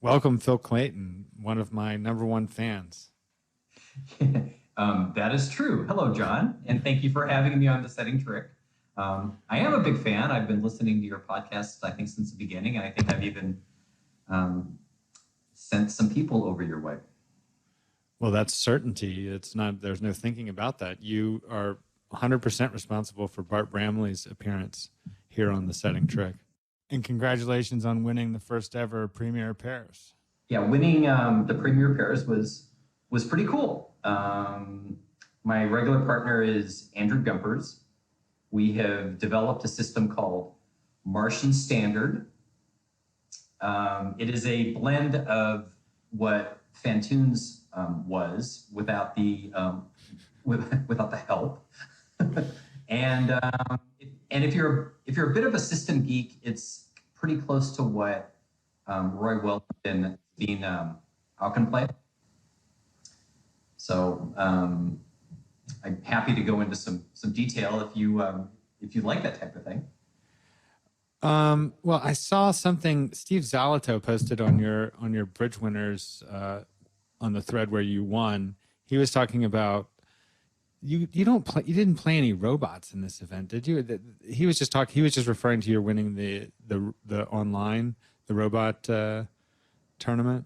Welcome, Phil Clayton, one of my number one fans. That is true. Hello, John, and thank you for having me on the Setting Trick. I am a big fan. I've been listening to your podcast, I think, since the beginning, and I think I've even um, sent some people over your way. Well, that's certainty. It's not, there's no thinking about that. You are 100% responsible for Bart Bramley's appearance here on the Setting Trick. And congratulations on winning the first ever Premier Paris. Yeah, winning the Premier Pairs was pretty cool. My regular partner is Andrew Gumpers. We have developed a system called Martian Standard. It is a blend of what Fantoons was without the help. And if you're a bit of a system geek, it's pretty close to what Roy Welton being Alkin play. So I'm happy to go into some detail if you like that type of thing. Well, I saw something Steve Zalato posted on your bridge winners on the thread where you won. He was talking about you didn't play any robots in this event, did you? He was just referring to your winning the online the robot tournament.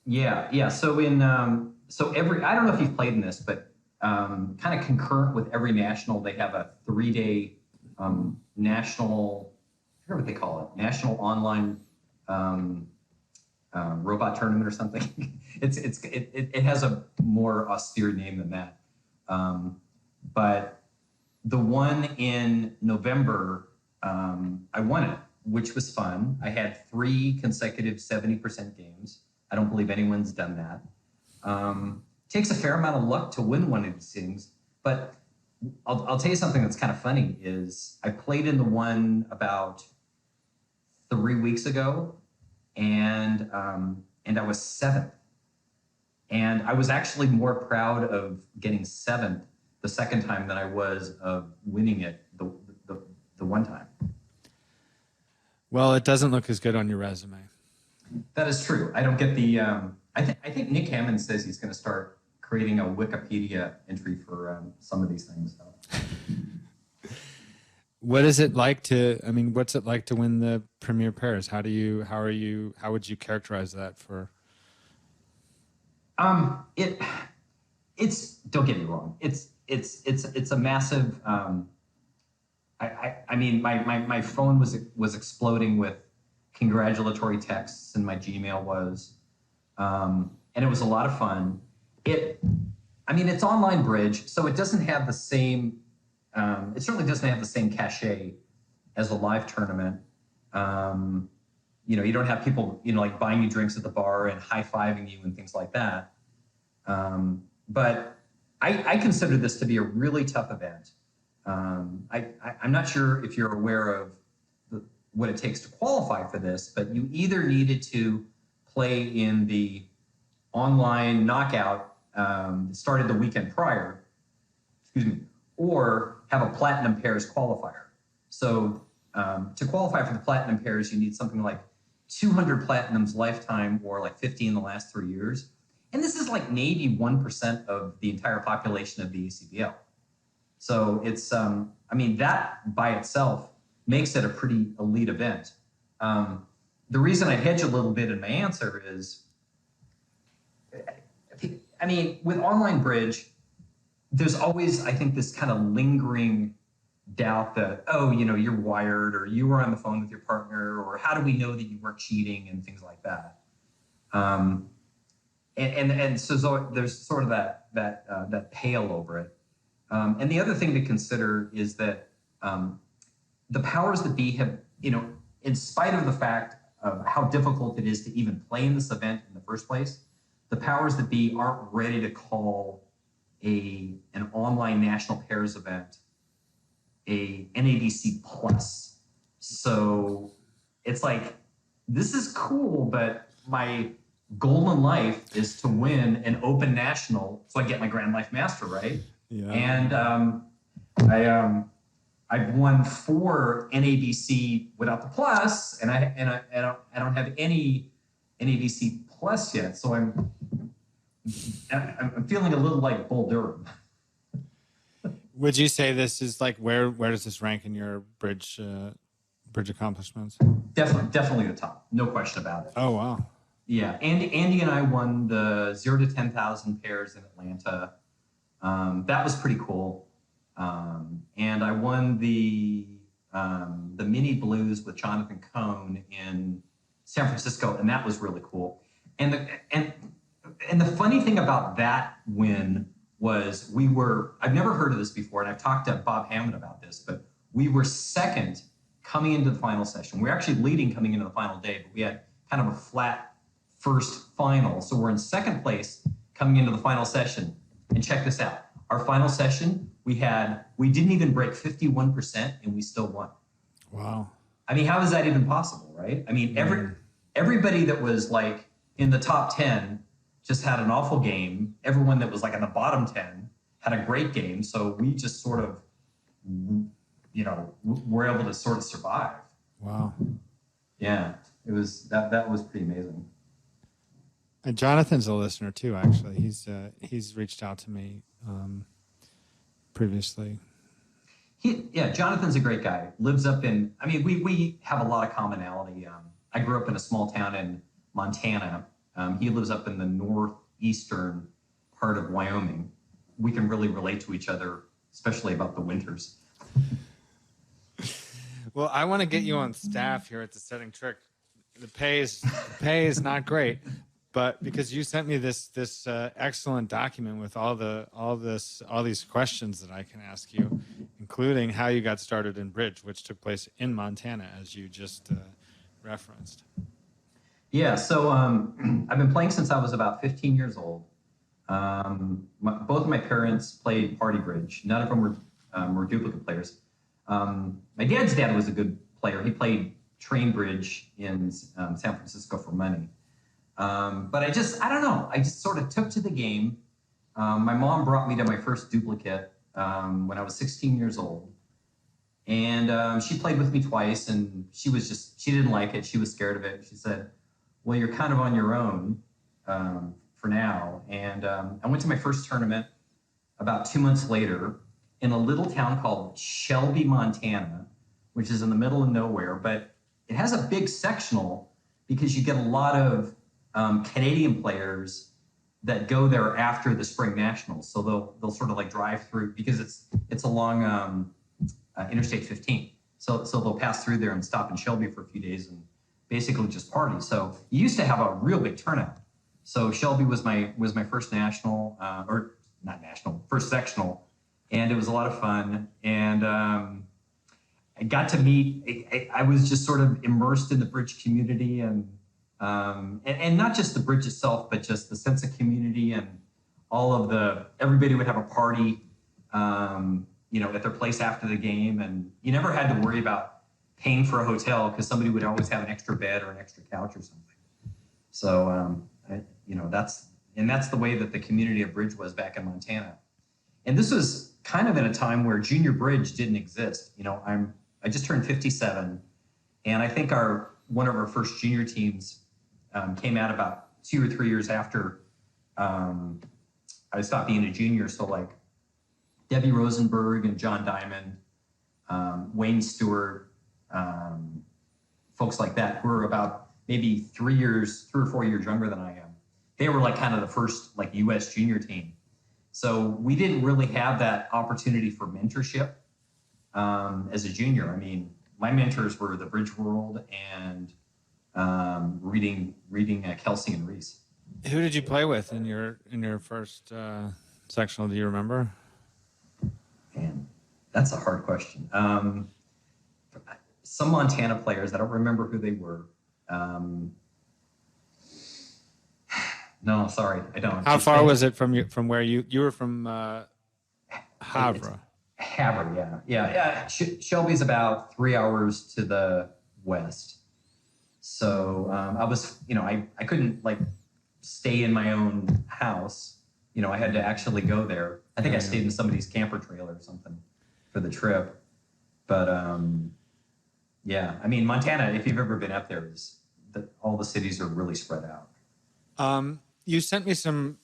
Yeah. So I don't know if you've played in this, but kind of concurrent with every national, they have a 3-day national. I forget what they call it, national online robot tournament or something. It has a more austere name than that. But the one in November, I won it, which was fun. I had 3 consecutive 70% games. I don't believe anyone's done that. Takes a fair amount of luck to win one of these things, but I'll tell you something that's kind of funny is I played in the one about 3 weeks ago, and I was 7th. And I was actually more proud of getting 7th the second time than I was of winning it the one time. Well, it doesn't look as good on your resume. That is true. I don't get the. I think Nick Hammond says he's going to start creating a Wikipedia entry for some of these things. So. What is it like to? I mean, what's it like to win the Premier Paris? How would you characterize that for? It's don't get me wrong. It's a massive. I mean, my phone was exploding with congratulatory texts, and my Gmail was, and it was a lot of fun. It's online bridge, so it doesn't have the same. It certainly doesn't have the same cachet as a live tournament. You don't have people, like buying you drinks at the bar and high-fiving you and things like that. But I consider this to be a really tough event. I'm not sure if you're aware of what it takes to qualify for this, but you either needed to play in the online knockout that started the weekend prior, or have a platinum pairs qualifier. So to qualify for the platinum pairs, you need something like 200 platinums lifetime or like 50 in the last 3 years. And this is like maybe 1% of the entire population of the ACBL. So it's, that by itself makes it a pretty elite event. The reason I hedge a little bit in my answer is, with online bridge, there's always, I think, this kind of lingering doubt that, you're wired, or you were on the phone with your partner, or how do we know that you weren't cheating, and things like that. And so there's sort of that pale over it. And the other thing to consider is that the powers that be have, in spite of the fact of how difficult it is to even play in this event in the first place, the powers that be aren't ready to call an online national pairs event a NABC plus. So it's like, this is cool, but my goal in life is to win an open national so I get my Grand Life Master, right? Yeah. And I've won 4 NABC without the plus, and I don't have any NADC Plus yet, so I'm feeling a little like Bull Durham. Would you say this is like where does this rank in your bridge accomplishments? Definitely the top, no question about it. Oh wow. Yeah, Andy and I won the 0 to 10,000 pairs in Atlanta. That was pretty cool. And I won the mini blues with Jonathan Cohn in San Francisco, and that was really cool. And the funny thing about that win was I've never heard of this before, and I've talked to Bob Hammond about this, but we were second coming into the final session. We were actually leading coming into the final day, but we had kind of a flat first final. So we're in second place coming into the final session. And check this out. Our final session, we didn't even break 51% and we still won. Wow. I mean, how is that even possible, right? I mean, everybody that was like in the top 10 just had an awful game. Everyone that was like in the bottom 10 had a great game. So we just sort of, were able to sort of survive. Wow. Yeah, it was, that was pretty amazing. And Jonathan's a listener too, actually. He's reached out to me previously. Jonathan's a great guy. Lives up we have a lot of commonality. I grew up in a small town in Montana. He lives up in the northeastern part of Wyoming. We can really relate to each other, especially about the winters. Well, I want to get you on staff here at the Setting Trick. The pay is not great, but because you sent me this excellent document with all these questions that I can ask you, including how you got started in bridge, which took place in Montana, as you just referenced. Yeah, so I've been playing since I was about 15 years old. Both of my parents played party bridge. None of them were duplicate players. My dad's dad was a good player. He played train bridge in San Francisco for money. But I don't know. I just sort of took to the game. My mom brought me to my first duplicate when I was 16 years old. And she played with me twice, and she didn't like it. She was scared of it. She said, well, you're kind of on your own for now. And I went to my first tournament about 2 months later in a little town called Shelby, Montana, which is in the middle of nowhere. But it has a big sectional because you get a lot of Canadian players that go there after the spring nationals. So they'll sort of like drive through because it's along Interstate 15. So they'll pass through there and stop in Shelby for a few days and basically just party. So you used to have a real big turnout. So Shelby was my first national, or not national, first sectional, and it was a lot of fun. And I got to meet. I was just sort of immersed in the bridge community, and not just the bridge itself, but just the sense of community and everybody would have a party, at their place after the game, and you never had to worry about paying for a hotel because somebody would always have an extra bed or an extra couch or something. So, that's the way that the community of bridge was back in Montana. And this was kind of in a time where junior bridge didn't exist. I just turned 57, and I think one of our first junior teams came out about 2 or 3 years after I stopped being a junior. So like Debbie Rosenberg and John Diamond, Wayne Stewart, folks like that who are about maybe 3 or 4 years younger than I am. They were like kind of the first like U.S. junior team. So we didn't really have that opportunity for mentorship as a junior. I mean, my mentors were the Bridge World and reading Kelsey and Reese. Who did you play with in your first sectional? Do you remember? Man, that's a hard question. Some Montana players, I don't remember who they were. No, sorry, I don't. How far was it from where you were from? Havre. Havre, yeah. Shelby's about 3 hours to the west. So I was, I couldn't like stay in my own house. I had to actually go there. I think I stayed in somebody's camper trailer or something for the trip. But yeah, I mean, Montana, if you've ever been up there, is all the cities are really spread out. You sent me some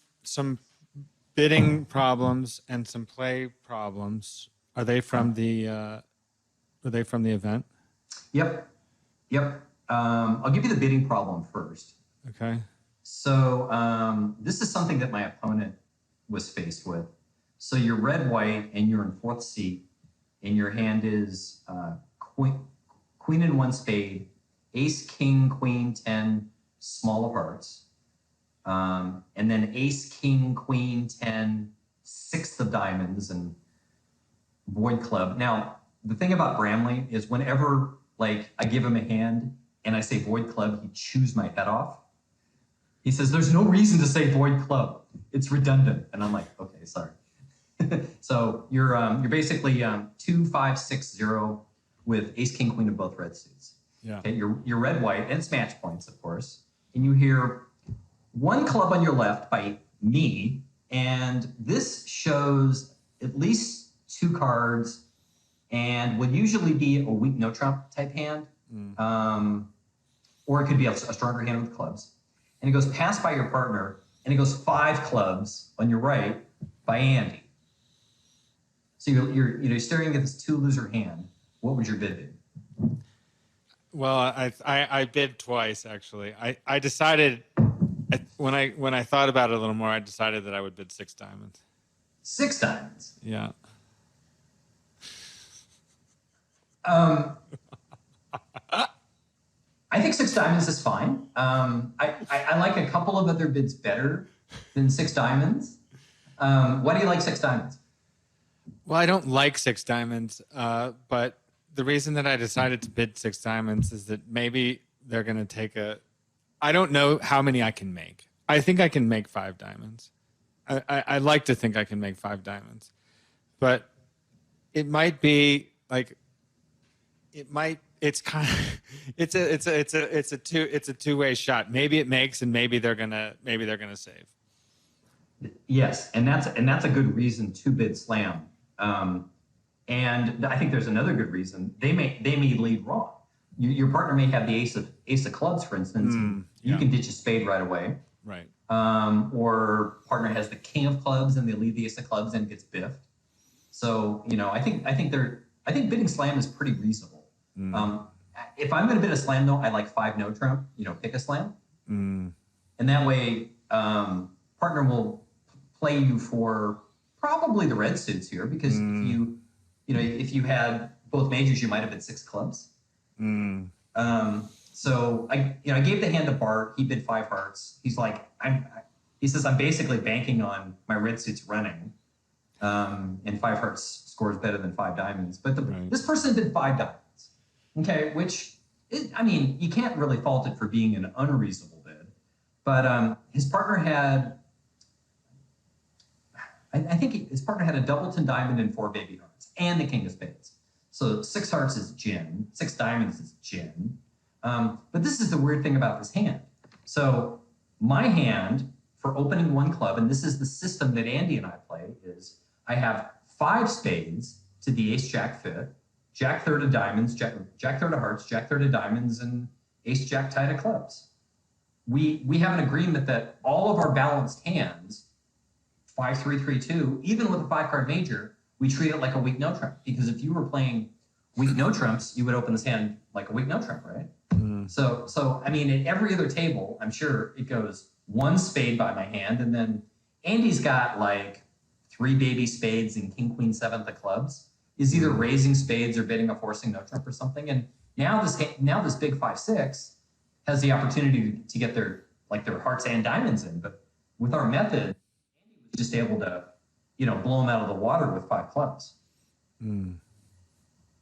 bidding problems and some play problems. Are they from the event? Yep. I'll give you the bidding problem first. Okay. So this is something that my opponent was faced with. So you're red-white and you're in fourth seat, and your hand is queen and one spade, ace, king, queen, 10, small of hearts, and then ace, king, queen, 10, sixth of diamonds, and void club. Now, the thing about Bramley is whenever like I give him a hand and I say void club, he chews my head off. He says, there's no reason to say void club. It's redundant. And I'm like, okay, sorry. So you're basically 2, 5, 6, 0 with ace, king, queen of both red suits. Yeah. Okay, you're red, white, and it's match points, of course. And you hear one club on your left by me, and this shows at least 2 cards and would usually be a weak no trump type hand, or it could be a stronger hand with clubs. And it goes past by your partner, and it goes 5 clubs on your right by Andy. So you're staring at this 2 loser hand. What would your bid be? Well, I bid twice actually. I decided when I thought about it a little more, I decided that I would bid 6 diamonds. 6 diamonds. Yeah. I think 6 diamonds is fine. I like a couple of other bids better than 6 diamonds. Why do you like 6 diamonds? Well, I don't like 6 diamonds, but the reason that I decided to bid 6 diamonds is that maybe they're going to take I don't know how many I can make. I think I can make 5 diamonds. I like to think I can make 5 diamonds, but it might be like, it's kind of, it's a two-way shot. Maybe it makes, and maybe they're gonna save. Yes, and that's a good reason to bid slam. And I think there's another good reason. They may lead wrong. Your partner may have the ace of clubs, for instance. You can ditch a spade right away. Right. Or partner has the king of clubs and they leave the ace of clubs and gets biffed. So I think bidding slam is pretty reasonable. If I'm going to bid a slam, though, I like 5 no trump. Pick a slam, and that way partner will play you for probably the red suits here, because if you had both majors, you might have bid 6 clubs. So I gave the hand to Bart. He bid 5 hearts. He's like, he says, I'm basically banking on my red suits running, and 5 hearts scores better than 5 diamonds. But this person did 5 diamonds. Okay, which you can't really fault it for being an unreasonable bid. But his partner had, I think his partner had a doubleton diamond and 4 baby hearts and the king of spades. So 6 hearts is gin, 6 diamonds is gin. But this is the weird thing about this hand. So my hand for opening 1 club, and this is the system that Andy and I play, is I have 5 spades to the ace jack fit, jack third of diamonds, jack third of hearts, jack third of diamonds, and ace jack tied of clubs. We have an agreement that all of our balanced hands, 5, 3, 3, 2, even with a 5-card major, we treat it like a weak no trump. Because if you were playing weak no trumps, you would open this hand like a weak no trump, right? So at every other table, I'm sure it goes 1 spade by my hand, and then Andy's got like 3 baby spades and king, queen, 7th of clubs. Is either raising spades or bidding a forcing no trump or something. And now this big 5-6 has the opportunity to get their hearts and diamonds in. But with our method, Andy was just able to, blow them out of the water with 5 clubs.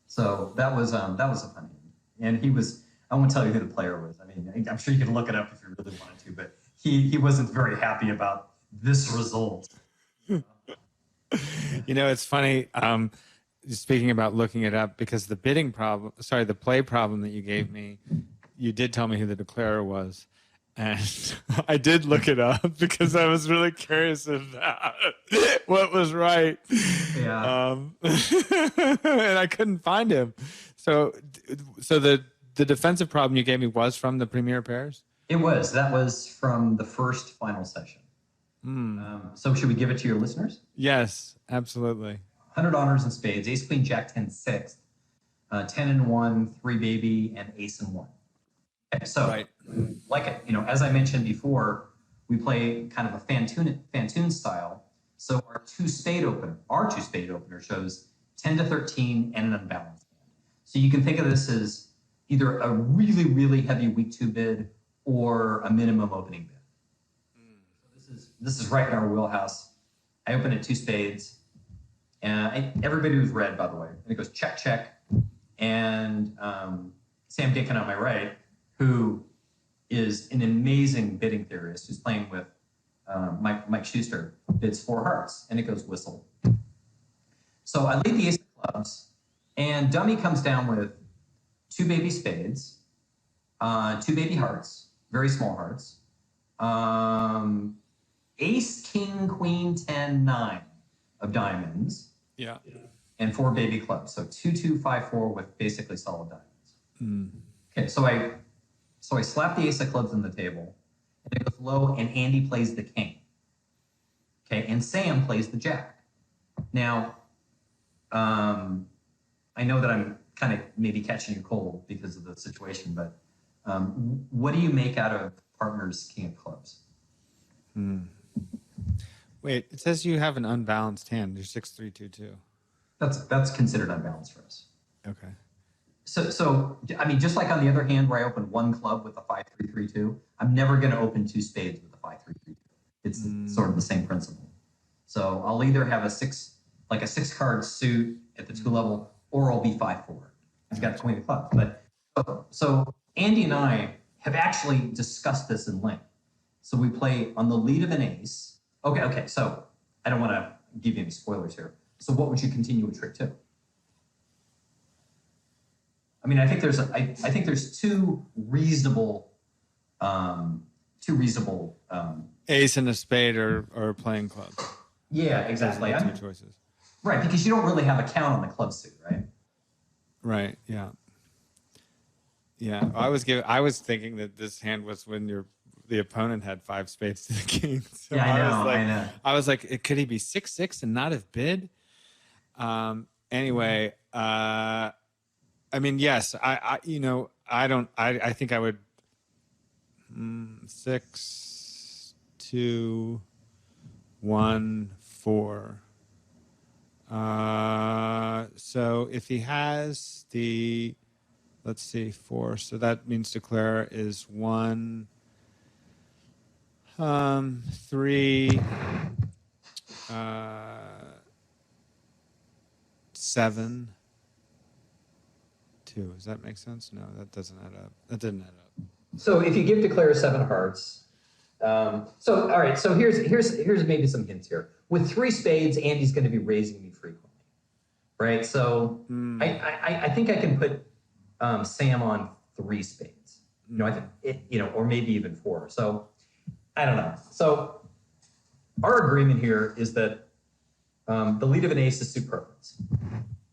So that was a fun game. And he was, I won't tell you who the player was. I'm sure you can look it up if you really wanted to, but he wasn't very happy about this result. It's funny. Speaking about looking it up, because the play problem that you gave me, you did tell me who the declarer was. And I did look it up because I was really curious about what was right. Yeah. And I couldn't find him. So the the defensive problem you gave me was from the premier pairs? That was from the first final session. So should we give it to your listeners? Yes, absolutely. 100 honors and spades, ace, queen, jack, 10, 6, 10 and 1, 3 baby, and ace and 1. Okay, so right. As I mentioned before, we play kind of a fantoon style. So our two spade opener shows 10 to 13 and an unbalanced hand. So you can think of this as either a really, really heavy weak 2 bid or a minimum opening bid. This is right in our wheelhouse. I open at 2 spades. Everybody was red, by the way. And it goes check, check. And Sam Dinkin on my right, who is an amazing bidding theorist, who's playing with Mike Schuster, bids 4 hearts, and it goes whistle. So I lead the ace of clubs, and dummy comes down with 2 baby spades, 2 baby hearts, very small hearts, ace, king, queen, 10, 9 of diamonds. Yeah. And 4 baby clubs. So 2, 2, 5, 4 with basically solid diamonds. Okay, so I slap the ace of clubs on the table, and it goes low, and Andy plays the king. Okay, and Sam plays the jack. Now, I know that I'm kind of maybe catching you cold because of the situation, but what do you make out of partner's king of clubs? Wait, it says you have an unbalanced hand. You're 6-3-2-2. That's considered unbalanced for us. Okay. So I mean, just like on the other hand where I open 1 club with a 5-3-3-2, I'm never going to open 2 spades with a 5-3-3-2. It's sort of the same principle. So I'll either have a 6-card suit at the 2 level, or I'll be 5-4. I've got 20 clubs. But so Andy and I have actually discussed this in length. So we play on the lead of an ace. Okay. So I don't want to give you any spoilers here. So what would you continue with trick 2? I mean, I think there's two reasonable ace and a spade or playing club. Yeah, exactly. Two choices. Right, because you don't really have a count on the club suit, right? Right. Yeah. Yeah. I was thinking that this hand was when the opponent had 5 spades to the king. So yeah, I know. I was like, could he be 6-6 and not have bid? Anyway, I mean, yes, I think I would 6, 2, 1, 4. So if he has the, let's see, 4, so that means declare is 1, 3, 7, 2. Does that make sense? No, that doesn't add up. That didn't add up. So if you give declare 7 hearts, all right. So here's maybe some hints here. With 3 spades, Andy's going to be raising me frequently, right? So I think I can put Sam on 3 spades. I think or maybe even 4. So I don't know. So our agreement here is that the lead of an ace is suit preference.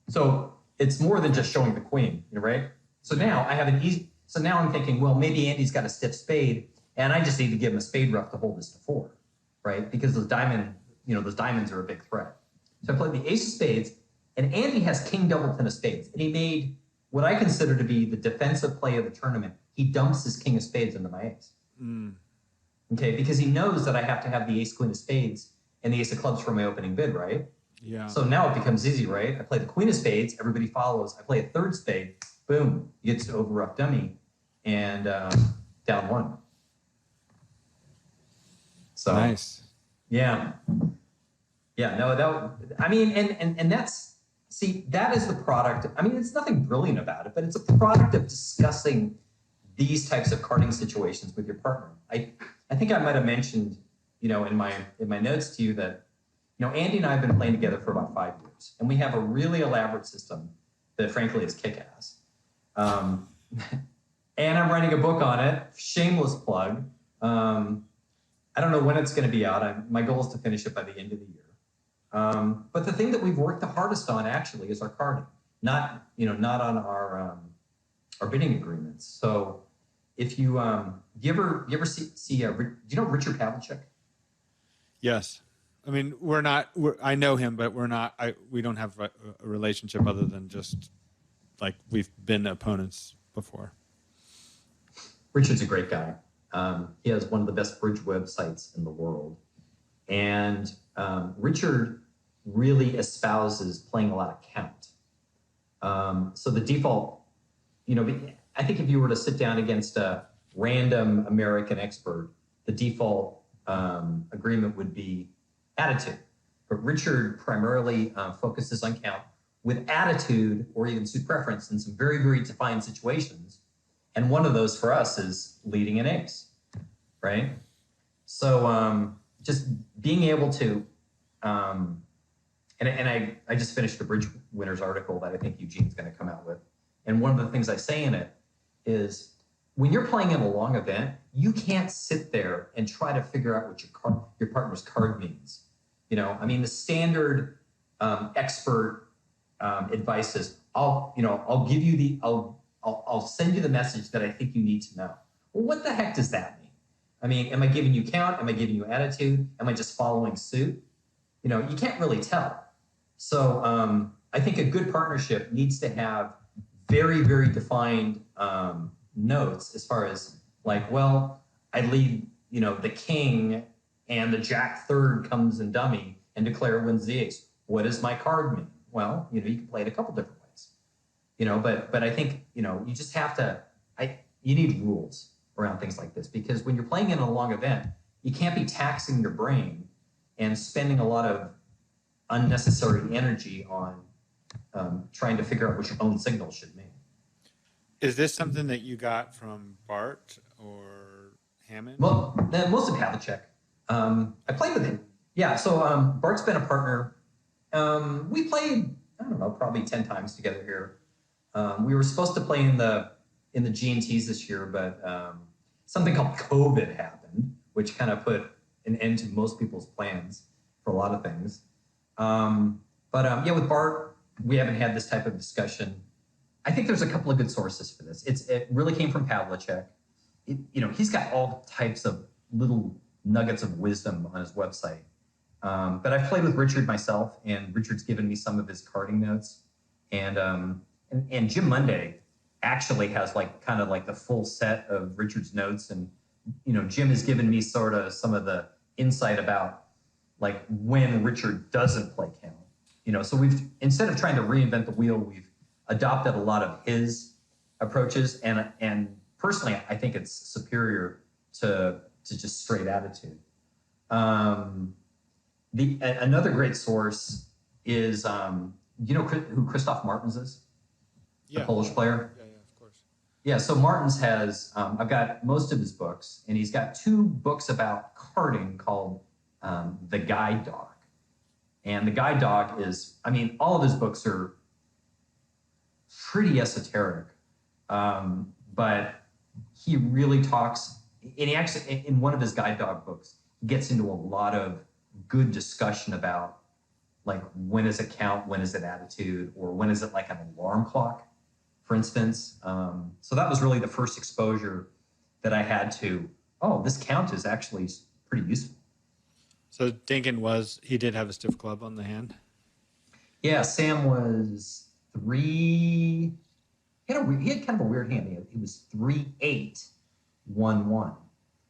So it's more than just showing the queen, right? So now I have an easy. So now I'm thinking, well, maybe Andy's got a stiff spade, and I just need to give him a spade rough to hold this to 4, right? Because those diamonds are a big threat. So I played the ace of spades, and Andy has king double 10 of spades, and he made what I consider to be the defensive play of the tournament. He dumps his king of spades into my ace. Okay, because he knows that I have to have the ace queen of spades and the ace of clubs for my opening bid, right? Yeah. So now it becomes easy, right? I play the queen of spades, everybody follows. I play a 3rd spade, boom, he gets to over rough dummy, and down 1. So nice. Yeah. No, and that's, see, that is the product. I mean, it's nothing brilliant about it, but it's a product of discussing these types of carding situations with your partner. I think I might have mentioned, in my notes to you that, Andy and I have been playing together for about 5 years, and we have a really elaborate system that frankly is kick-ass. And I'm writing a book on it, shameless plug. I don't know when it's going to be out. My goal is to finish it by the end of the year. But the thing that we've worked the hardest on actually is our carding, not on are bidding agreements. So if you do you ever see do you know Richard Pavlicek? Yes. I mean, I know him, but we don't have a relationship other than just like we've been opponents before. Richard's a great guy. He has one of the best bridge websites in the world. And Richard really espouses playing a lot of count. So the default, I think if you were to sit down against a random American expert, the default agreement would be attitude. But Richard primarily focuses on count with attitude or even suit preference in some very, very defined situations. And one of those for us is leading an ace, right? So just being able to, and I just finished the Bridge Winners article that I think Eugene's going to come out with. And one of the things I say in it is when you're playing in a long event, you can't sit there and try to figure out what your partner's card means. I mean, the standard expert advice is I'll send you the message that I think you need to know. Well, what the heck does that mean? I mean, am I giving you count? Am I giving you attitude? Am I just following suit? You can't really tell. So I think a good partnership needs to have very, very defined notes as far as like, well, I lead, the king and the jack third comes in dummy and declare wins the ace. What does my card mean? Well, you can play it a couple different ways, but I think, you just have to, you need rules around things like this because when you're playing in a long event, you can't be taxing your brain and spending a lot of unnecessary energy on trying to figure out what your own signal should mean. Is this something that you got from Bart or Hammond? Well, most of Havlicek. I played with him. Yeah, so Bart's been a partner. We played, I don't know, probably 10 times together here. We were supposed to play in the G&Ts this year, but something called COVID happened, which kind of put an end to most people's plans for a lot of things. But with Bart, we haven't had this type of discussion. I think there's a couple of good sources for this. It really came from Pavlicek. He's got all types of little nuggets of wisdom on his website. But I've played with Richard myself, and Richard's given me some of his carding notes. And Jim Monday actually has kind of the full set of Richard's notes. And, Jim has given me sort of some of the insight about when Richard doesn't play count. So instead of trying to reinvent the wheel, we've adopted a lot of his approaches. And personally, I think it's superior to just straight attitude. Another great source is, who Christoph Martins is? The Polish player? Yeah, of course. Yeah, so Martins has, I've got most of his books, and he's got 2 books about carding called The Guide Dog. And The Guide Dog is, all of his books are pretty esoteric, but he really talks, and he actually, in one of his Guide Dog books, he gets into a lot of good discussion about when is it count, when is it attitude, or when is it like an alarm clock, for instance. So that was really the first exposure that I had to, this count is actually pretty useful. So Dinkin he did have a stiff club on the hand? Yeah, Sam was 3, he had kind of a weird hand. He was 3-8, 1-1.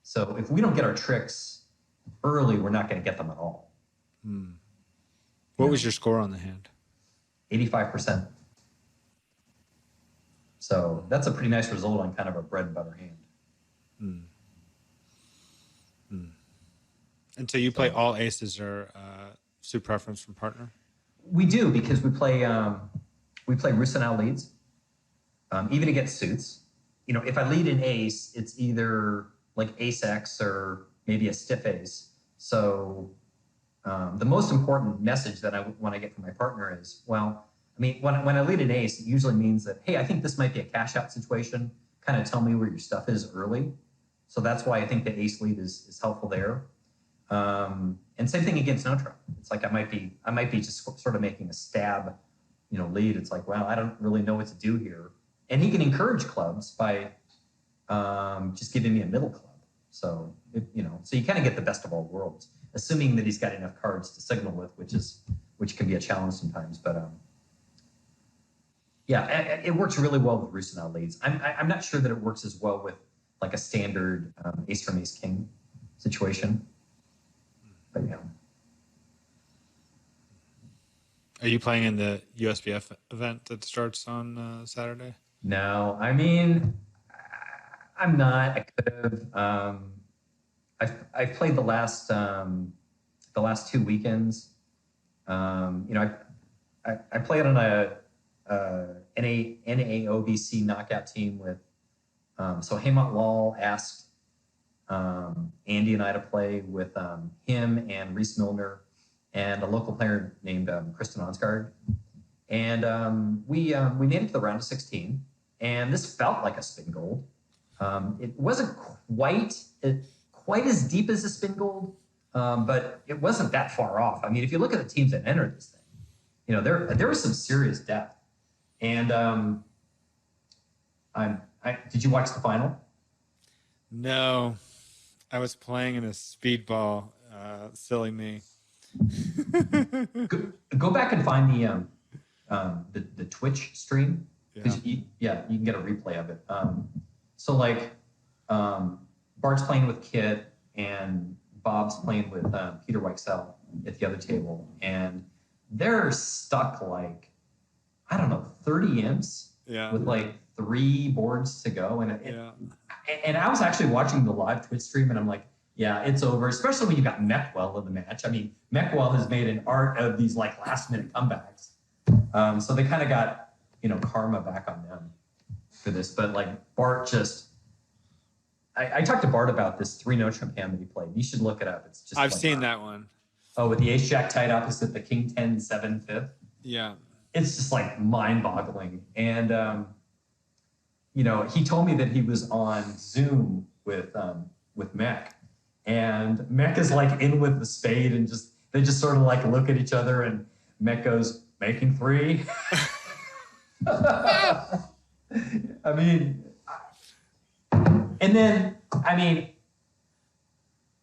So if we don't get our tricks early, we're not going to get them at all. What was your score on the hand? 85%. So that's a pretty nice result on kind of a bread and butter hand. And so you play all aces or suit preference from partner? We do, because we play Rousseau leads, even against suits. If I lead an ace, it's either like ace X or maybe a stiff ace. So the most important message that I want to get from my partner is, when I lead an ace, it usually means that, hey, I think this might be a cash out situation. Kind of tell me where your stuff is early. So that's why I think the ace lead is helpful there. And same thing against no trump. It's like I might be just sort of making a stab, lead. It's like, well, I don't really know what to do here. and he can encourage clubs by just giving me a middle club. So so you kind of get the best of all worlds, assuming that he's got enough cards to signal with, which can be a challenge sometimes. But yeah, it works really well with roost and out leads. I'm not sure that it works as well with like a standard ace from ace king situation. But yeah. Are you playing in the USBF event that starts on Saturday? No, I mean, I'm not. I could have. I've played the last 2 weekends. I played on a NAOBC knockout team with. So Haymont Lal asked Andy and I to play with him and Reese Milner and a local player named Kristen Onsgaard. And we made it to the round of 16. And this felt like a spin gold. It wasn't quite as deep as a spin gold, but it wasn't that far off. I mean, if you look at the teams that entered this thing, there was some serious depth. And did you watch the final? No, I was playing in a speedball. Silly me. Go back and find the Twitch stream. Yeah. You can get a replay of it. So like Bart's playing with Kit and Bob's playing with Peter Weichsel at the other table, and they're stuck like, I don't know, 30 imps with like 3 boards to go. And I was actually watching the live Twitch stream, and I'm like, yeah, it's over, especially when you got Meckwell in the match. I mean, Meckwell has made an art of these like last minute comebacks. So they kind of got, karma back on them for this. But like Bart I talked to Bart about this 3-note trump hand that he played. You should look it up. It's just I've seen that one. Oh, with the ace jack tied opposite the king 10 7 5th. Yeah. It's just like mind boggling. And he told me that he was on Zoom with Mech, and Mech is like in with the spade, and they just sort of like look at each other, and Mech goes, making 3. I mean, and then,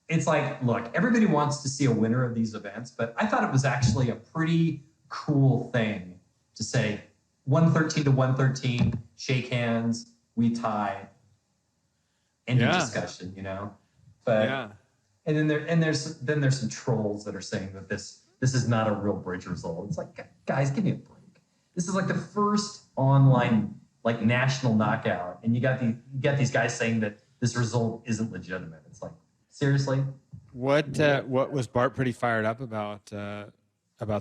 it's like, look, everybody wants to see a winner of these events, but I thought it was actually a pretty cool thing to say 113 to 113, shake hands, we tie, end of discussion, But and then there's some trolls that are saying that this is not a real bridge result. It's like, guys, give me a break. This is like the first online like national knockout, and you got these guys saying that this result isn't legitimate. It's like, seriously? What was Bart pretty fired up about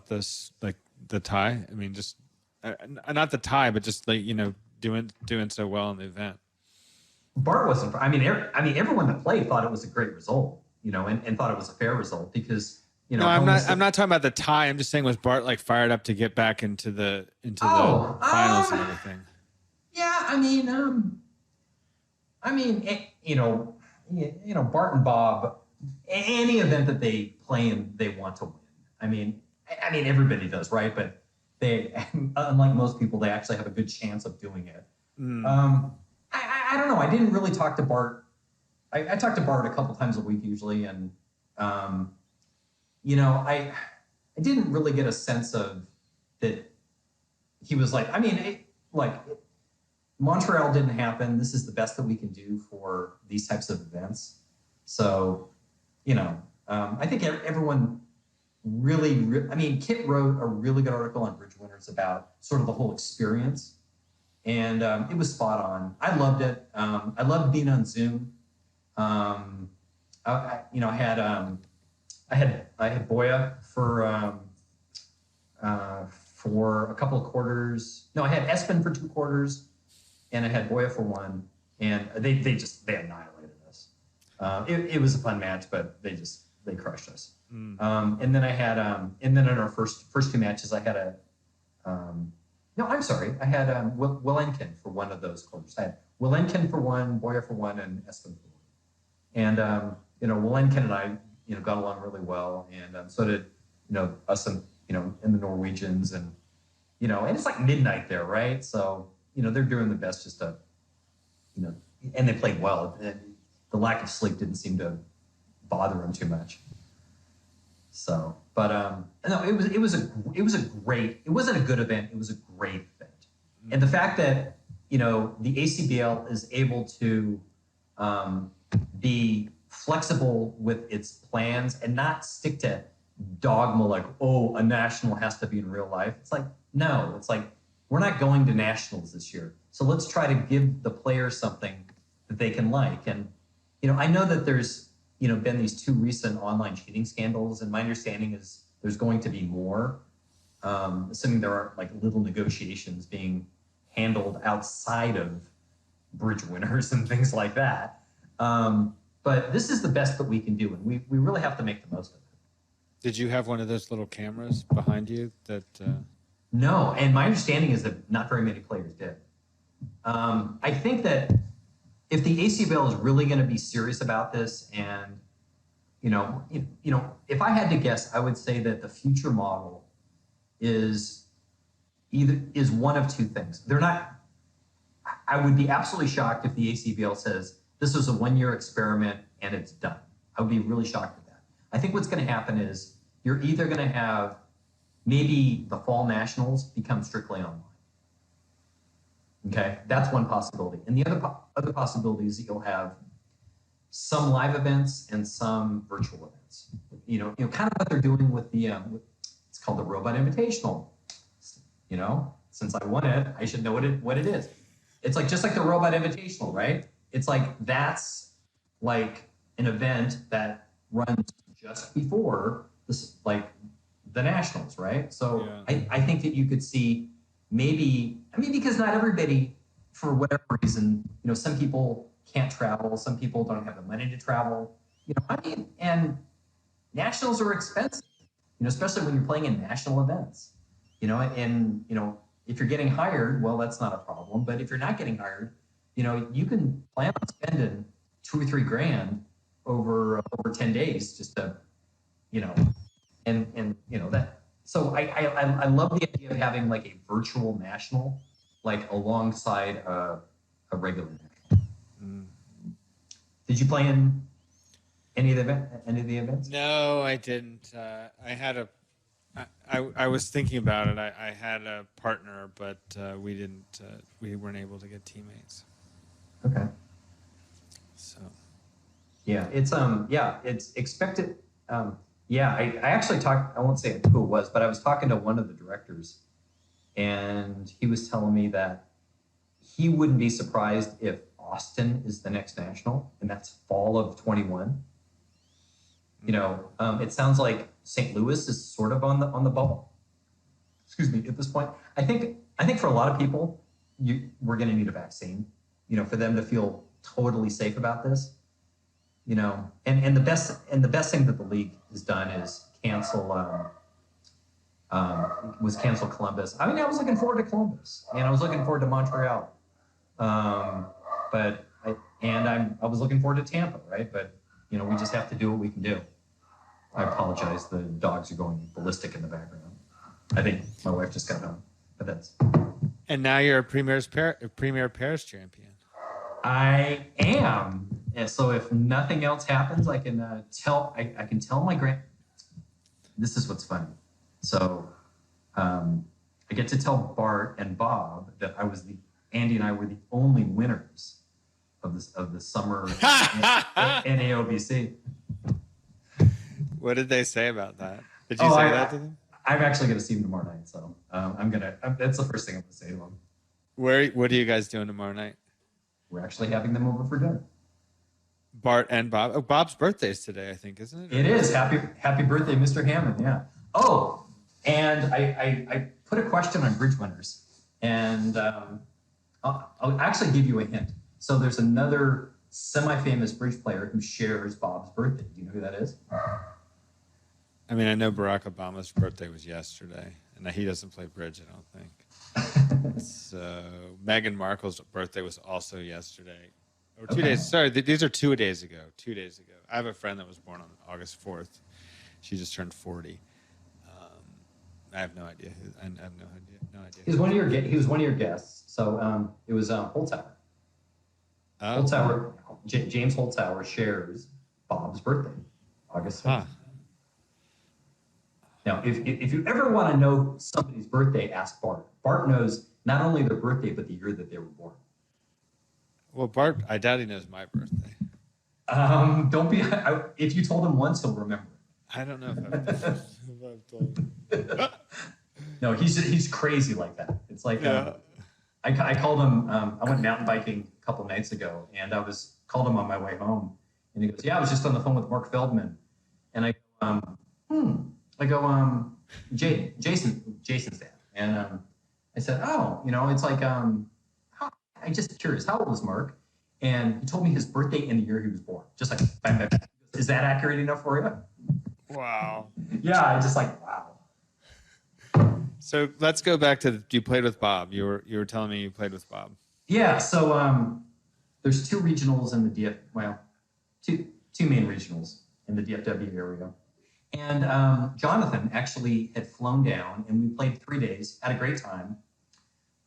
this, like the tie? I mean, just not the tie, but just like doing so well in the event. Bart wasn't. I mean, everyone that played thought it was a great result, and thought it was a fair result because No, I'm not talking about the tie. I'm just saying, was Bart like fired up to get back into the finals and everything? Yeah, Bart and Bob, any event that they play in, they want to win. I mean, everybody does, right? But they, unlike most people, they actually have a good chance of doing it. I don't know. I didn't really talk to Bart. I talk to Bart a couple times a week usually, and I didn't really get a sense of that. He was like, Montreal didn't happen. This is the best that we can do for these types of events. So, I think everyone really, Kit wrote a really good article on Bridge Winners about sort of the whole experience. And it was spot on. I loved it. I loved being on Zoom. I had Boya for a couple of quarters. No, I had Espen for 2 quarters, and I had Boya for 1. And they annihilated us. It was a fun match, but they crushed us. And then I had in our first 2 matches, I had I had Will Enkin for 1 of those quarters. I had Will Enkin for 1, Boya for 1, and Espen for 1. And Will Enkin and I got along really well, and so did us and in the Norwegians, and and it's like midnight there, right? So they're doing the best just to, and they played well. The lack of sleep didn't seem to bother them too much. So, but no, it wasn't a good event. It was a great event. And the fact that, the ACBL is able to be flexible with its plans and not stick to dogma like, oh, a national has to be in real life. It's like, no, it's like, we're not going to nationals this year. So let's try to give the players something that they can like. And, I know that there's, been these 2 recent online cheating scandals. And my understanding is there's going to be more, assuming there aren't like little negotiations being handled outside of bridge winners and things like that. But this is the best that we can do. And we really have to make the most of it. Did you have one of those little cameras behind you that... No, and my understanding is that not very many players did. I think that if the ACBL is really going to be serious about this, and if I had to guess, I would say that the future model is one of 2 things. They're not. I would be absolutely shocked if the ACBL says this was a 1-year experiment and it's done. I would be really shocked at that. I think what's going to happen is you're either going to have maybe the fall nationals become strictly online. Okay, that's one possibility. And the other possibility is that you'll have some live events and some virtual events. Kind of what they're doing with the it's called the Robot Invitational. Since I won it, I should know what it is. It's like just like the Robot Invitational, right? It's like that's like an event that runs just before this, like the nationals, right? So yeah. I think that you could see maybe because not everybody, for whatever reason, some people can't travel, some people don't have the money to travel, and nationals are expensive, especially when you're playing in national events, and if you're getting hired, well, that's not a problem. But if you're not getting hired, you can plan on spending $2 or $3 grand over 10 days just to, and that. So I love the idea of having like a virtual national, like alongside a regular national. Mm. Did you play in any of the events? No, I didn't. I was thinking about it. I had a partner, but we weren't able to get teammates. Okay. So. Yeah, it's expected. I actually talked, I won't say who it was, but I was talking to one of the directors, and he was telling me that he wouldn't be surprised if Austin is the next national, and that's fall of 21. It sounds like St. Louis is sort of on the bubble. Excuse me, at this point. I think for a lot of people, we're going to need a vaccine, for them to feel totally safe about this. And the best thing that the league has done is cancel Columbus. I was looking forward to Columbus, and I was looking forward to Montreal, but I was looking forward to Tampa, right? But we just have to do what we can do. I apologize. The dogs are going ballistic in the background. I think my wife just got home, but that's. And now you're a Premier Paris champion. I am. And so if nothing else happens, I can tell my this is what's funny. So I get to tell Bart and Bob that Andy and I were the only winners of the summer NAOBC. What did they say about that? Did you say that to them? I'm actually going to see them tomorrow night. So that's the first thing I'm going to say to them. What are you guys doing tomorrow night? We're actually having them over for dinner. Bart and Bob. Oh, Bob's birthday is today, I think, isn't it? It is. Happy birthday, Mr. Hammond. Yeah. Oh, and I put a question on bridge winners, and I'll actually give you a hint. So there's another semi-famous bridge player who shares Bob's birthday. Do you know who that is? I mean, I know Barack Obama's birthday was yesterday, and he doesn't play bridge, I don't think. So Meghan Markle's birthday was also yesterday. Or 2 days. Sorry, these are 2 days ago. 2 days ago. I have a friend that was born on August 4th. She just turned 40. have no idea. I have no idea. No idea. He was one of your guests. So it was Holzhauer. Oh. Holzhauer, James Holzhauer shares Bob's birthday, August 5th. Now, if you ever want to know somebody's birthday, ask Bart. Bart knows not only their birthday, but the year that they were born. Well, Bart, I doubt he knows my birthday. Don't be. If you told him once, he'll remember it. I don't know if I've told him. No, he's crazy like that. It's like I called him. I went mountain biking a couple of nights ago, and called him on my way home, and he goes, "Yeah, I was just on the phone with Mark Feldman," and I go, Jason's dad, and I said, "Oh, it's like I'm just curious, how old is Mark?" And he told me his birthday and the year he was born. Just like, bang, bang, bang. Is that accurate enough for you? Wow. Yeah, I just like, wow. So let's go back to you played with Bob. You were telling me you played with Bob. Yeah. So there's two regionals in the two main regionals in the DFW area, and Jonathan actually had flown down, and we played 3 days, had a great time.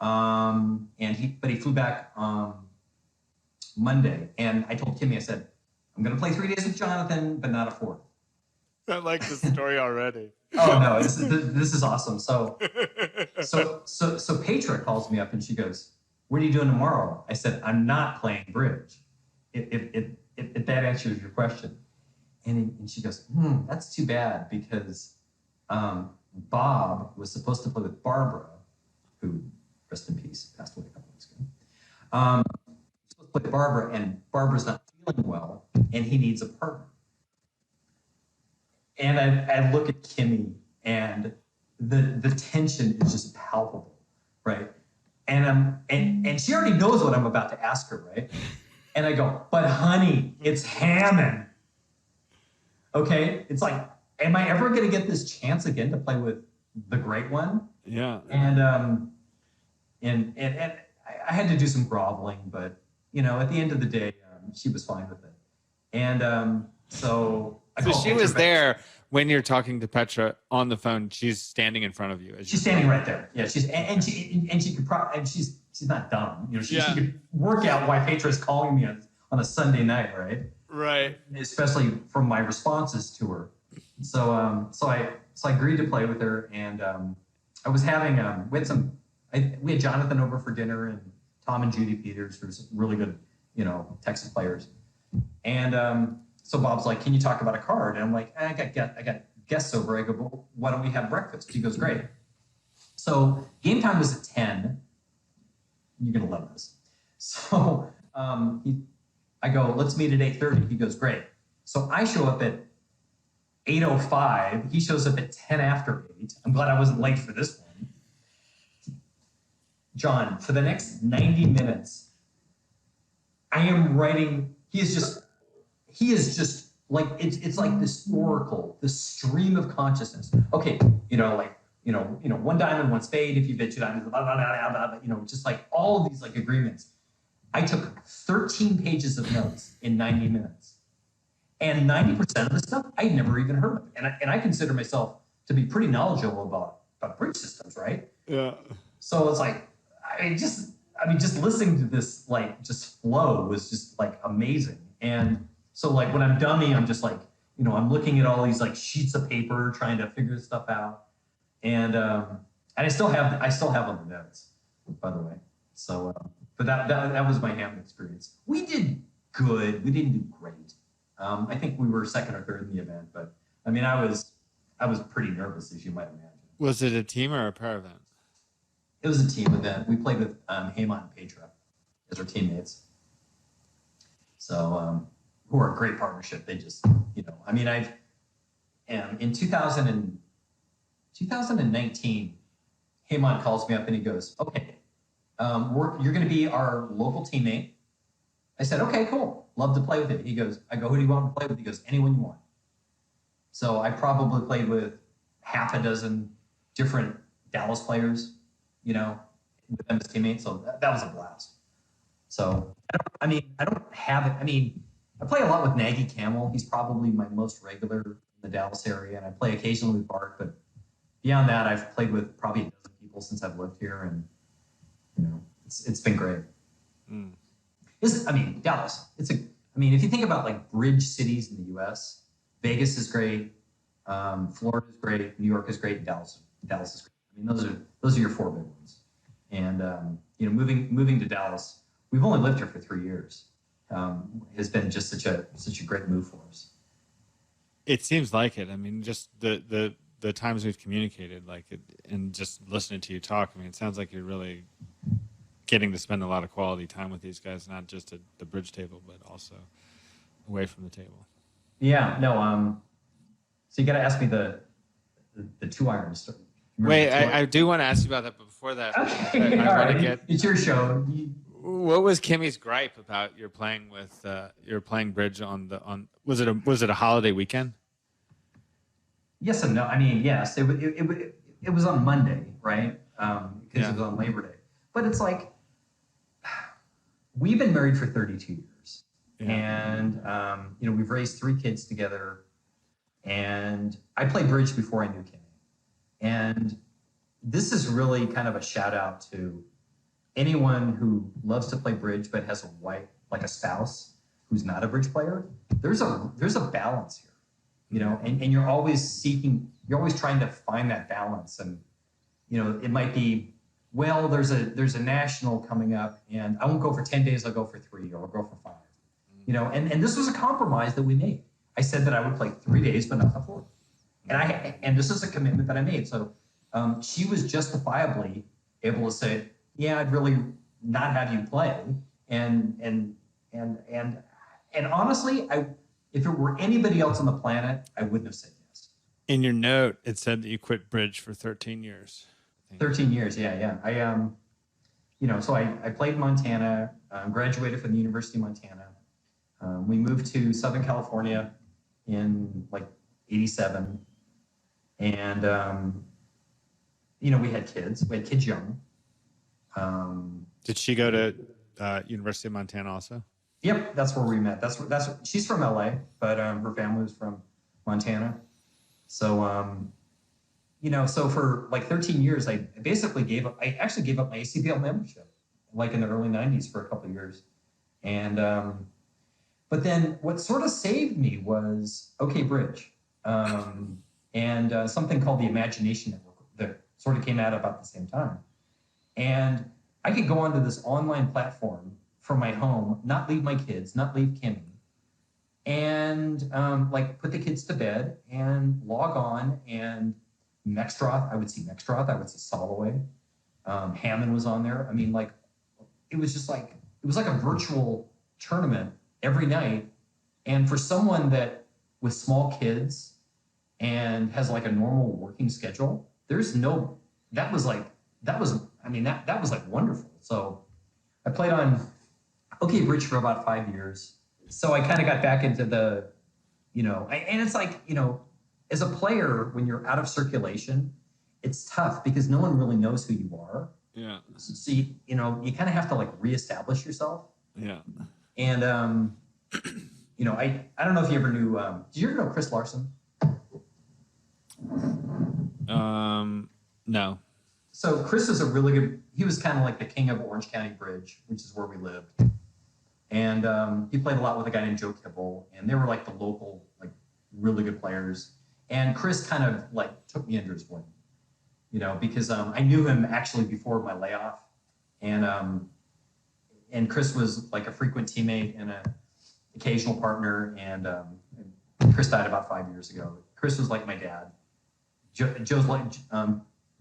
And he flew back Monday, and I told Kimmy, I said, I'm going to play 3 days with Jonathan, but not a fourth. I like the story already. Oh no, this is awesome. So Petra calls me up and she goes, "What are you doing tomorrow?" I said, "I'm not playing bridge." If that answers your question. And she goes, "That's too bad because Bob was supposed to play with Barbara, who, rest in peace, passed away a couple weeks ago. Supposed to play with Barbara, and Barbara's not feeling well, and he needs a partner." And I look at Kimmy, and the tension is just palpable, right? And she already knows what I'm about to ask her, right? And I go, "But honey, it's Hammond." Okay, it's like, am I ever going to get this chance again to play with the great one? Yeah. And I had to do some groveling, but at the end of the day, she was fine with it. And so she was there when you're talking to Petra on the phone. She's standing in front of you. She's standing right there. Yeah, she's not dumb. She could work out why Petra's calling me on a Sunday night, right? Right. Especially from my responses to her. So I agreed to play with her, and I was having we had Jonathan over for dinner, and Tom and Judy Peters, who's really good, Texas players. And so Bob's like, "Can you talk about a card?" And I'm like, I got guests over. I go, "Well, why don't we have breakfast?" He goes, "Great." So game time was at 10. You're gonna love this. So I go, "Let's meet at 8:30. He goes, "Great." So I show up at 8:05. He shows up at 10 after 8. I'm glad I wasn't late for this one. John, for the next 90 minutes, I am writing. He is just like, it's like this oracle, this stream of consciousness. Okay, one diamond, one spade. If you bet two diamonds, blah, blah, blah, blah, blah, just like all of these like agreements. I took 13 pages of notes in 90 minutes. And 90% of the stuff I'd never even heard of. And I consider myself to be pretty knowledgeable about bridge systems, right? Yeah. So it's like, just listening to this, like, just flow was just like amazing. And so like when I'm dummy, I'm just like, I'm looking at all these like sheets of paper, trying to figure this stuff out. And I still have all the notes, by the way. So, but that was my Hammond experience. We did good. We didn't do great. I think we were second or third in the event, but I mean, I was pretty nervous, as you might imagine. Was it a team or a pair event? It was a team event. We played with Haymont and Petra as our teammates. So, who are a great partnership. They just, I mean, in 2019, Haymont calls me up and he goes, "Okay, you're going to be our local teammate." I said, "Okay, cool. Love to play with it." He goes, "Who do you want to play with?" He goes, "Anyone you want." So I probably played with half a dozen different Dallas players, with them as teammates. So that was a blast. So, I play a lot with Nagy Camel. He's probably my most regular in the Dallas area. And I play occasionally with Bart, but, beyond that, I've played with probably a dozen people since I've lived here, and it's been great. Dallas. If you think about like bridge cities in the U.S., Vegas is great, Florida is great, New York is great, and Dallas is great. Those are your four big ones. And moving to Dallas, we've only lived here for 3 years. Has been just such a great move for us. It seems like it. I mean, just the times we've communicated, and just listening to you talk. I mean, it sounds like you're really getting to spend a lot of quality time with these guys, not just at the bridge table, but also away from the table. Yeah. No. So you got to ask me the 2-iron story. Wait, I do want to ask you about that, but before that, okay. I want to get. It's your show. What was Kimmy's gripe about your playing bridge on was it a holiday weekend? Yes and no. I mean, yes, it was on Monday, right? Because it was on Labor Day. But it's like we've been married for 32 years, and we've raised 3 kids together, and I played bridge before I knew Kimmy, and this is really kind of a shout out to anyone who loves to play bridge but has a wife, like a spouse, who's not a bridge player. There's a balance here, and you're always trying to find that balance. And, it might be, well, there's a national coming up and I won't go for 10 days. I'll go for 3 or I'll go for 5, and this was a compromise that we made. I said that I would play 3 days, but not the 4th. And this is a commitment that I made. So she was justifiably able to say, yeah, I'd really not have you play. And honestly, if it were anybody else on the planet, I wouldn't have said yes. In your note, it said that you quit bridge for 13 years. 13 years, yeah. So I played in Montana, graduated from the University of Montana. We moved to Southern California in like 87. And, we had kids. We had kids young. Did she go to University of Montana also? Yep, that's where we met. She's from LA, but her family was from Montana. So so for like 13 years, I basically gave up my ACBL membership, like in the early 90s for a couple of years. And but then what sort of saved me was OK Bridge, and something called the Imagination Network that sort of came out about the same time. And I could go onto this online platform from my home, not leave my kids, not leave Kimmy, and put the kids to bed and log on. And I would see Soloway. Hammond was on there. I mean, it was like a virtual tournament every night. And for someone that with small kids and has like a normal working schedule, that was wonderful. So I played on OK Bridge for about 5 years. So I kind of got back into the, and it's like, as a player, when you're out of circulation, it's tough because no one really knows who you are. Yeah. So you kind of have to reestablish yourself. Yeah. And, I don't know if you ever knew, did you ever know Chris Larson? No. So Chris is he was kind of like the king of Orange County Bridge, which is where we lived. And he played a lot with a guy named Joe Kibble, and they were like the local, really good players. And Chris kind of took me under his wing, because I knew him actually before my layoff. And Chris was like a frequent teammate and an occasional partner. And Chris died about 5 years ago. Chris was like my dad.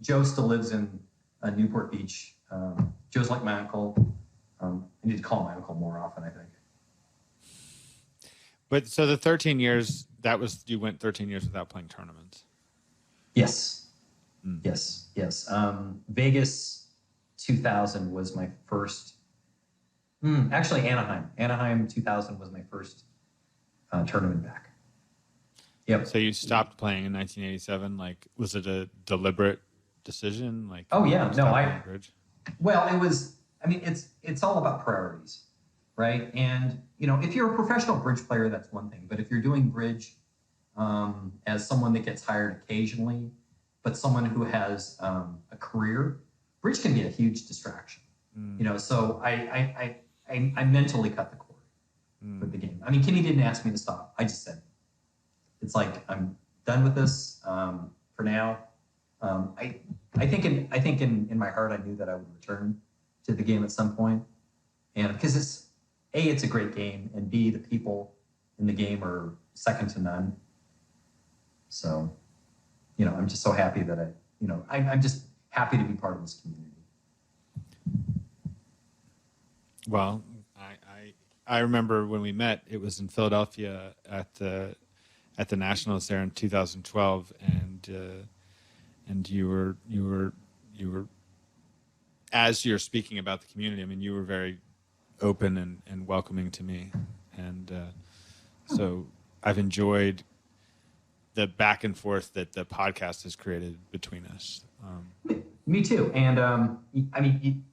Joe still lives in Newport Beach. Joe's like my uncle. I need to call my uncle more often, I think. But so the 13 years, you went 13 years without playing tournaments. Yes. Yes. Vegas 2000 was my first. Actually, Anaheim 2000 was my first tournament back. Yep. So you stopped playing in 1987. Was it a deliberate decision? Oh yeah, no, well, it was. I mean, it's all about priorities, right? And if you're a professional bridge player, that's one thing. But if you're doing bridge as someone that gets hired occasionally, but someone who has a career, bridge can be a huge distraction. So I mentally cut the cord with the game. I mean, Kimmy didn't ask me to stop. I just said, it's like, I'm done with this for now. I think in my heart, I knew that I would return to the game at some point. And because it's a great game, and B, the people in the game are second to none. So, I'm just so happy that I'm just happy to be part of this community. Well, I remember when we met, it was in Philadelphia at the Nationals there in 2012, and you were as you're speaking about the community, I mean, you were very open and welcoming to me, and so I've enjoyed the back and forth that the podcast has created between us. Me too. And I mean,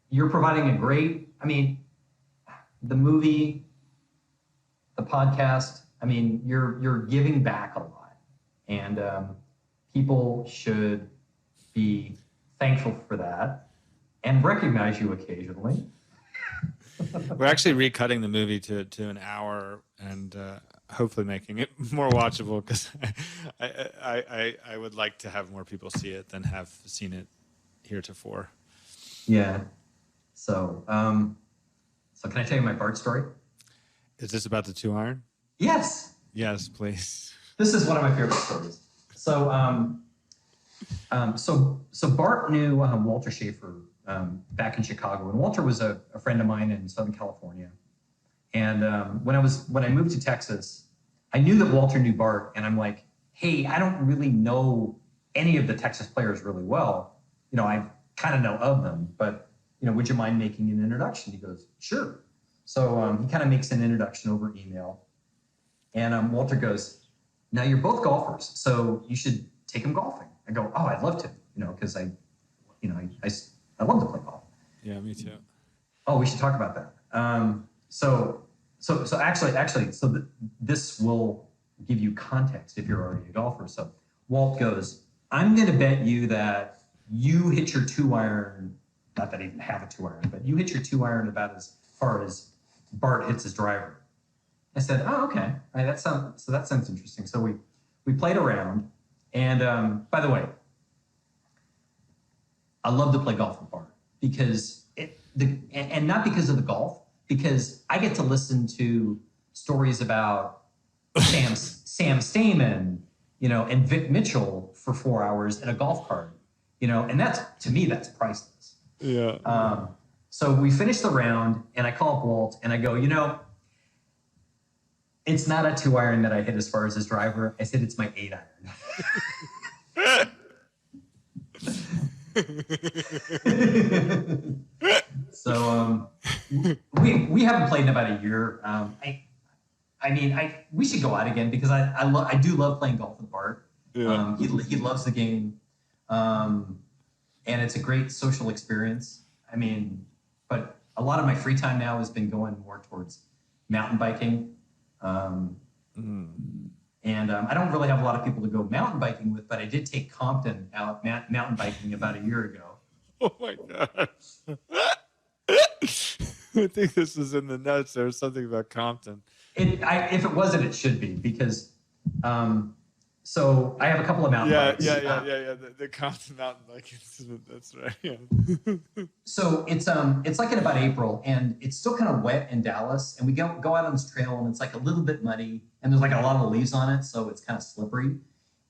you're providing a great, the movie, the podcast, you're giving back a lot, and people should be thankful for that and recognize you occasionally. We're actually recutting the movie to an hour, and hopefully making it more watchable, because I would like to have more people see it than have seen it heretofore. Yeah. So can I tell you my Bart story? Is this about the 2-iron? Yes. Yes, please. This is one of my favorite stories. So Bart knew Walter Schaefer back in Chicago, and Walter was a friend of mine in Southern California. And when I moved to Texas, I knew that Walter knew Bart, and I'm like, hey, I don't really know any of the Texas players really well. I kind of know of them, but would you mind making an introduction? He goes, sure. So he kind of makes an introduction over email, and Walter goes, now you're both golfers, so you should take him golfing. I go, oh, I'd love to, because I love to play golf. Yeah, me too. Oh, we should talk about that. So this will give you context if you're already a golfer. So Walt goes, I'm going to bet you that you hit your 2-iron, not that I even have a 2-iron, but you hit your 2-iron about as far as Bart hits his driver. I said, oh, okay. All right, that sounds interesting. So we played around, and by the way, I love to play golf with Bart because and not because of the golf, because I get to listen to stories about Sam Stamen, and Vic Mitchell for 4 hours in a golf cart, and to me, that's priceless. Yeah. So we finished the round, and I call up Walt, and I go, it's not a 2-iron that I hit as far as his driver. I said, it's my 8-iron. So we haven't played in about a year. We should go out again, because I do love playing golf with Bart. Yeah. He loves the game, and it's a great social experience. But a lot of my free time now has been going more towards mountain biking. And I don't really have a lot of people to go mountain biking with, but I did take Compton out mountain biking about a year ago. Oh my God. I think this is in the notes. There was something about Compton. If it wasn't, it should be, because so I have a couple of mountain bikes. Yeah. The Compton mountain bike incident. That's right. Yeah. So it's like in about April, and it's still kind of wet in Dallas, and we go out on this trail, and it's like a little bit muddy, and there's like a lot of leaves on it, so it's kind of slippery.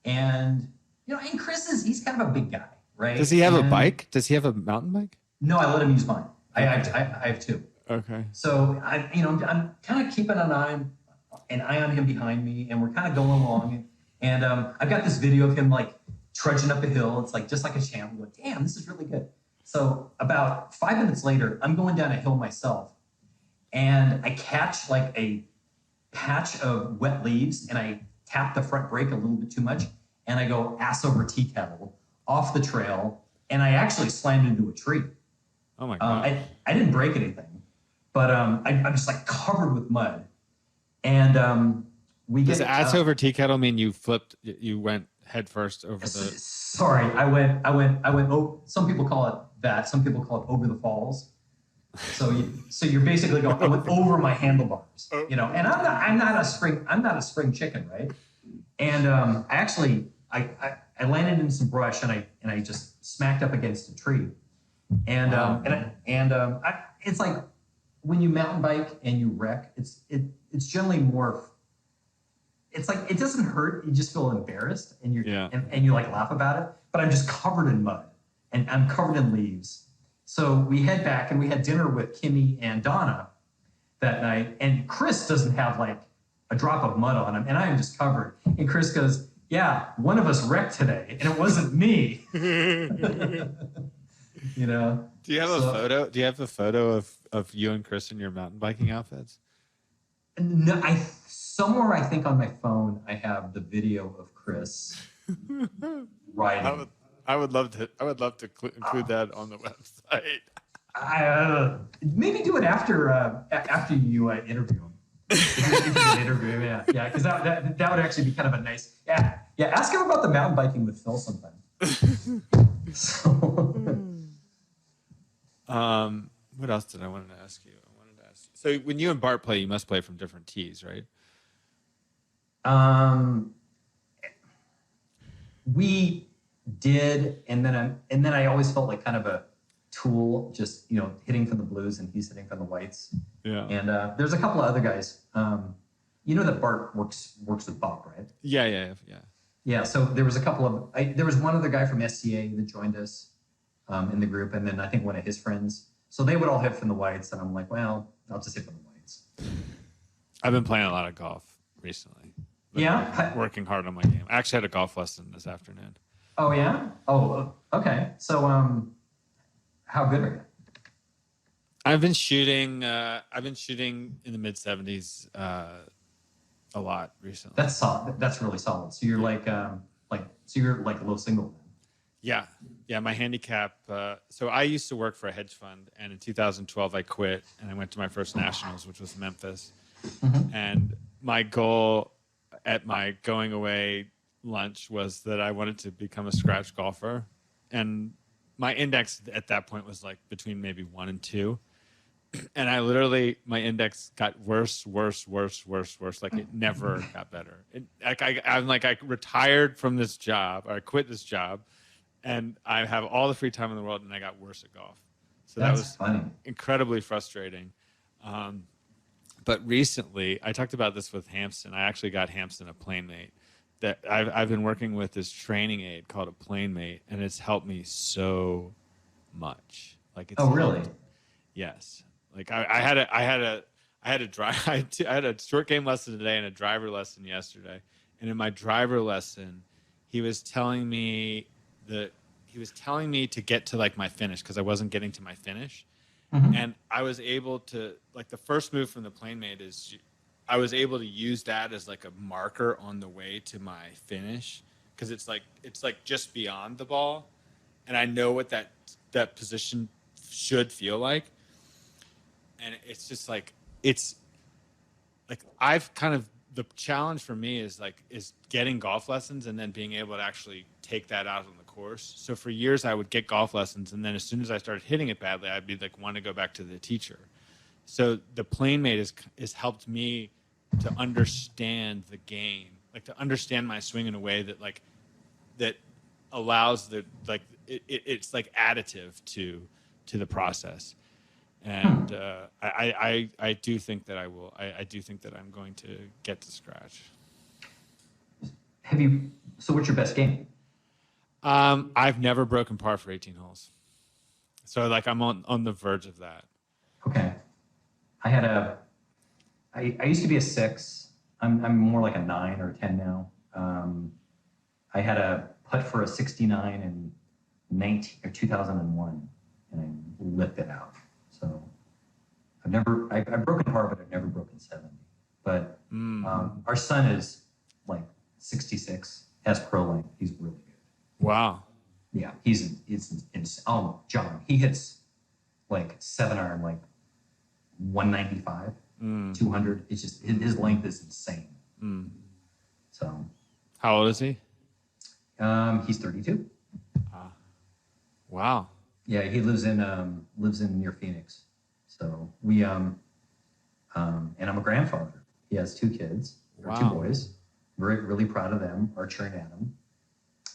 And and Chris he's kind of a big guy, right? Does he have a bike? Does he have a mountain bike? No, I let him use mine. I have two. Okay. So I'm kind of keeping an eye on him behind me, and we're kind of going along. And I've got this video of him like trudging up a hill. It's like just like a champ. I'm like, damn, this is really good. So about 5 minutes later, I'm going down a hill myself, and I catch like a patch of wet leaves, and I tap the front brake a little bit too much, and I go ass over tea kettle off the trail, and I actually slammed into a tree. Oh my God. I didn't break anything, but I'm just like covered with mud. And we Does ass over tea kettle mean you flipped? You went head first over the. Sorry, I went. Oh, some people call it that. Some people call it over the falls. So you're basically going. I went over my handlebars, and I'm not a spring chicken, right? And I landed in some brush and I just smacked up against a tree, and Wow. it's like when you mountain bike and you wreck, it's generally more. It's like it doesn't hurt. You just feel embarrassed, and and you like laugh about it. But I'm just covered in mud, and I'm covered in leaves. So we head back, and we had dinner with Kimmy and Donna that night. And Chris doesn't have like a drop of mud on him, and I am just covered. And Chris goes, "Yeah, one of us wrecked today, and it wasn't me." Do you have a photo? Do you have a photo of you and Chris in your mountain biking outfits? No, somewhere I think on my phone I have the video of Chris riding. I would love to include that on the website. Maybe do it after you interview him. If you can interview him, yeah, because that would actually be kind of a nice. Yeah. Ask him about the mountain biking with Phil sometime. What else did I want to ask you? So when you and Bart play, you must play from different tees, right? We did, and then I always felt like kind of a tool, just hitting from the blues and he's hitting from the whites. Yeah. And there's a couple of other guys. That Bart works with Bob, right? Yeah. Yeah. So there was there was one other guy from SCA that joined us in the group, and then I think one of his friends. So they would all hit from the whites, and I'm like, well, I'll just hit from the whites. I've been playing a lot of golf recently. Working hard on my game. I actually had a golf lesson this afternoon. Oh yeah? Oh, okay. So how good are you? I've been shooting in the mid 70s a lot recently. That's solid. That's really solid. So you're like low single then. Yeah, my handicap. So I used to work for a hedge fund, and in 2012 I quit and I went to my first nationals, which was Memphis. Mm-hmm. And my goal at my going away lunch was that I wanted to become a scratch golfer, and my index at that point was like between maybe 1 and 2, and my index got worse. Like it never got better. I retired from this job, or I quit this job, and I have all the free time in the world, and I got worse at golf. So that was funny. Incredibly frustrating. But recently, I talked about this with Hampson. I actually got Hampson a PlaneMate. That I've been working with this training aid called a PlaneMate, and it's helped me so much. Like it's really? Yes. Like I had a short game lesson today and a driver lesson yesterday. And in my driver lesson, he was telling me to get to like my finish, because I wasn't getting to my finish. Mm-hmm. And I was able to, like, the first move from the PlaneMate is I was able to use that as like a marker on the way to my finish, because it's like just beyond the ball, and I know what that position should feel like. And it's just like, it's like I've kind of, the challenge for me is getting golf lessons and then being able to actually take that out on the course. So for years I would get golf lessons, and then as soon as I started hitting it badly, I'd be like, want to go back to the teacher. So the PlaneMate has helped me to understand the game, like to understand my swing in a way that allows it's like additive to the process. And I do think that I will. I do think that I'm going to get to scratch. So what's your best game? I've never broken par for 18 holes. So like I'm on the verge of that. Okay. I used to be a 6. I'm more like a 9 or a 10 now. I had a putt for a 69 in 2001, and I lipped it out. So I've broken par, but I've never broken 70. But our son is like 66, has pro length. He's really good. Wow. Yeah, John, he hits like 7-iron, like 195, 200. It's just his length is insane. So, how old is he? He's 32. Wow. Yeah, he lives in near Phoenix. So we and I'm a grandfather. He has 2 kids, or 2 Wow. boys. Really proud of them, Archer and Adam.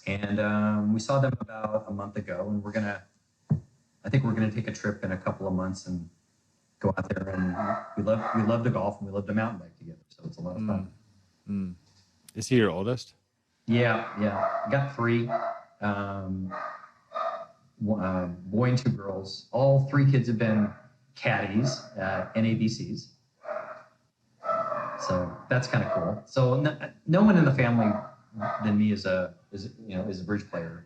And we saw them about a month ago, and I think we're gonna take a trip in a couple of months and go out there. And we love to golf, and we love to mountain bike together. So it's a lot of fun. Is he your oldest? Yeah. I got 3. Boy and 2 girls. All 3 kids have been caddies at NABCs. So that's kind of cool. So no one in the family than me is a bridge player,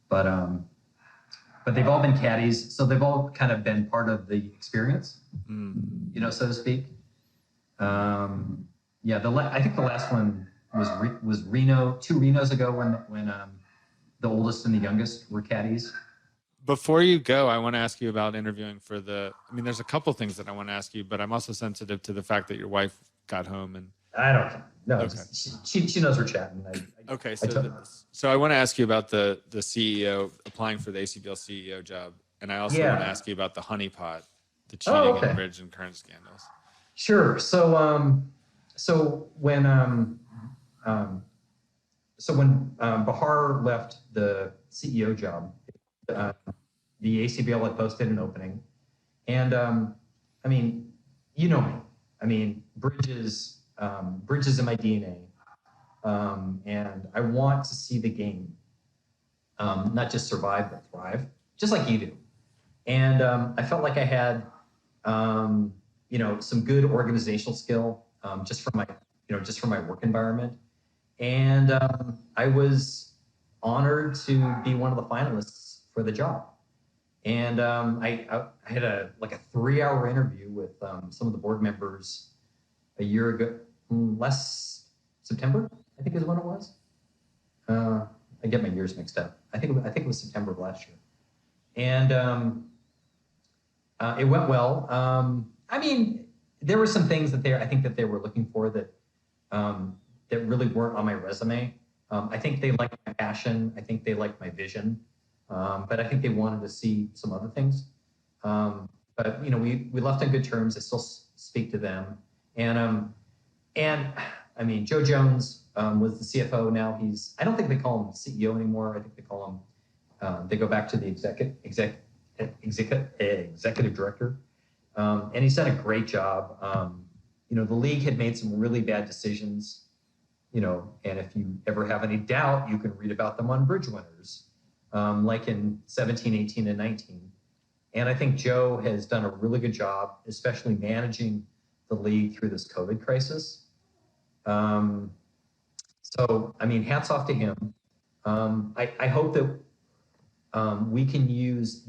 but they've all been caddies, so they've all kind of been part of the experience, so to speak. I think the last one was Reno 2 Renos ago when the oldest and the youngest were caddies. Before you go, I want to ask you about interviewing for there's a couple things that I want to ask you, but I'm also sensitive to the fact that your wife got home and I don't care. No, okay. She knows we're chatting. So I want to ask you about the CEO applying for the ACBL CEO job, and I also want to ask you about the Honeypot, the cheating and bridge and current scandals. Sure. So when Bahar left the CEO job, the ACBL had posted an opening, and you know me. Bridges in my DNA, and I want to see the game not just survive but thrive, just like you do. And I felt like I had some good organizational skill just from my work environment, and I was honored to be one of the finalists for the job. And I had a 3-hour interview with some of the board members a year ago, last September, I think is when it was. I get my years mixed up. I think it was September of last year, and it went well. There were some things that they were looking for that really weren't on my resume. I think they liked my passion. I think they liked my vision. But I think they wanted to see some other things. But we left on good terms. I still speak to them. And Joe Jones was the CFO. Now I don't think they call him CEO anymore. I think they call him, they go back to the executive director. And he's done a great job. The league had made some really bad decisions, and if you ever have any doubt, you can read about them on Bridge Winners. Like in 17, 18, and 19. And I think Joe has done a really good job, especially managing the league through this COVID crisis. Hats off to him. I hope that we can use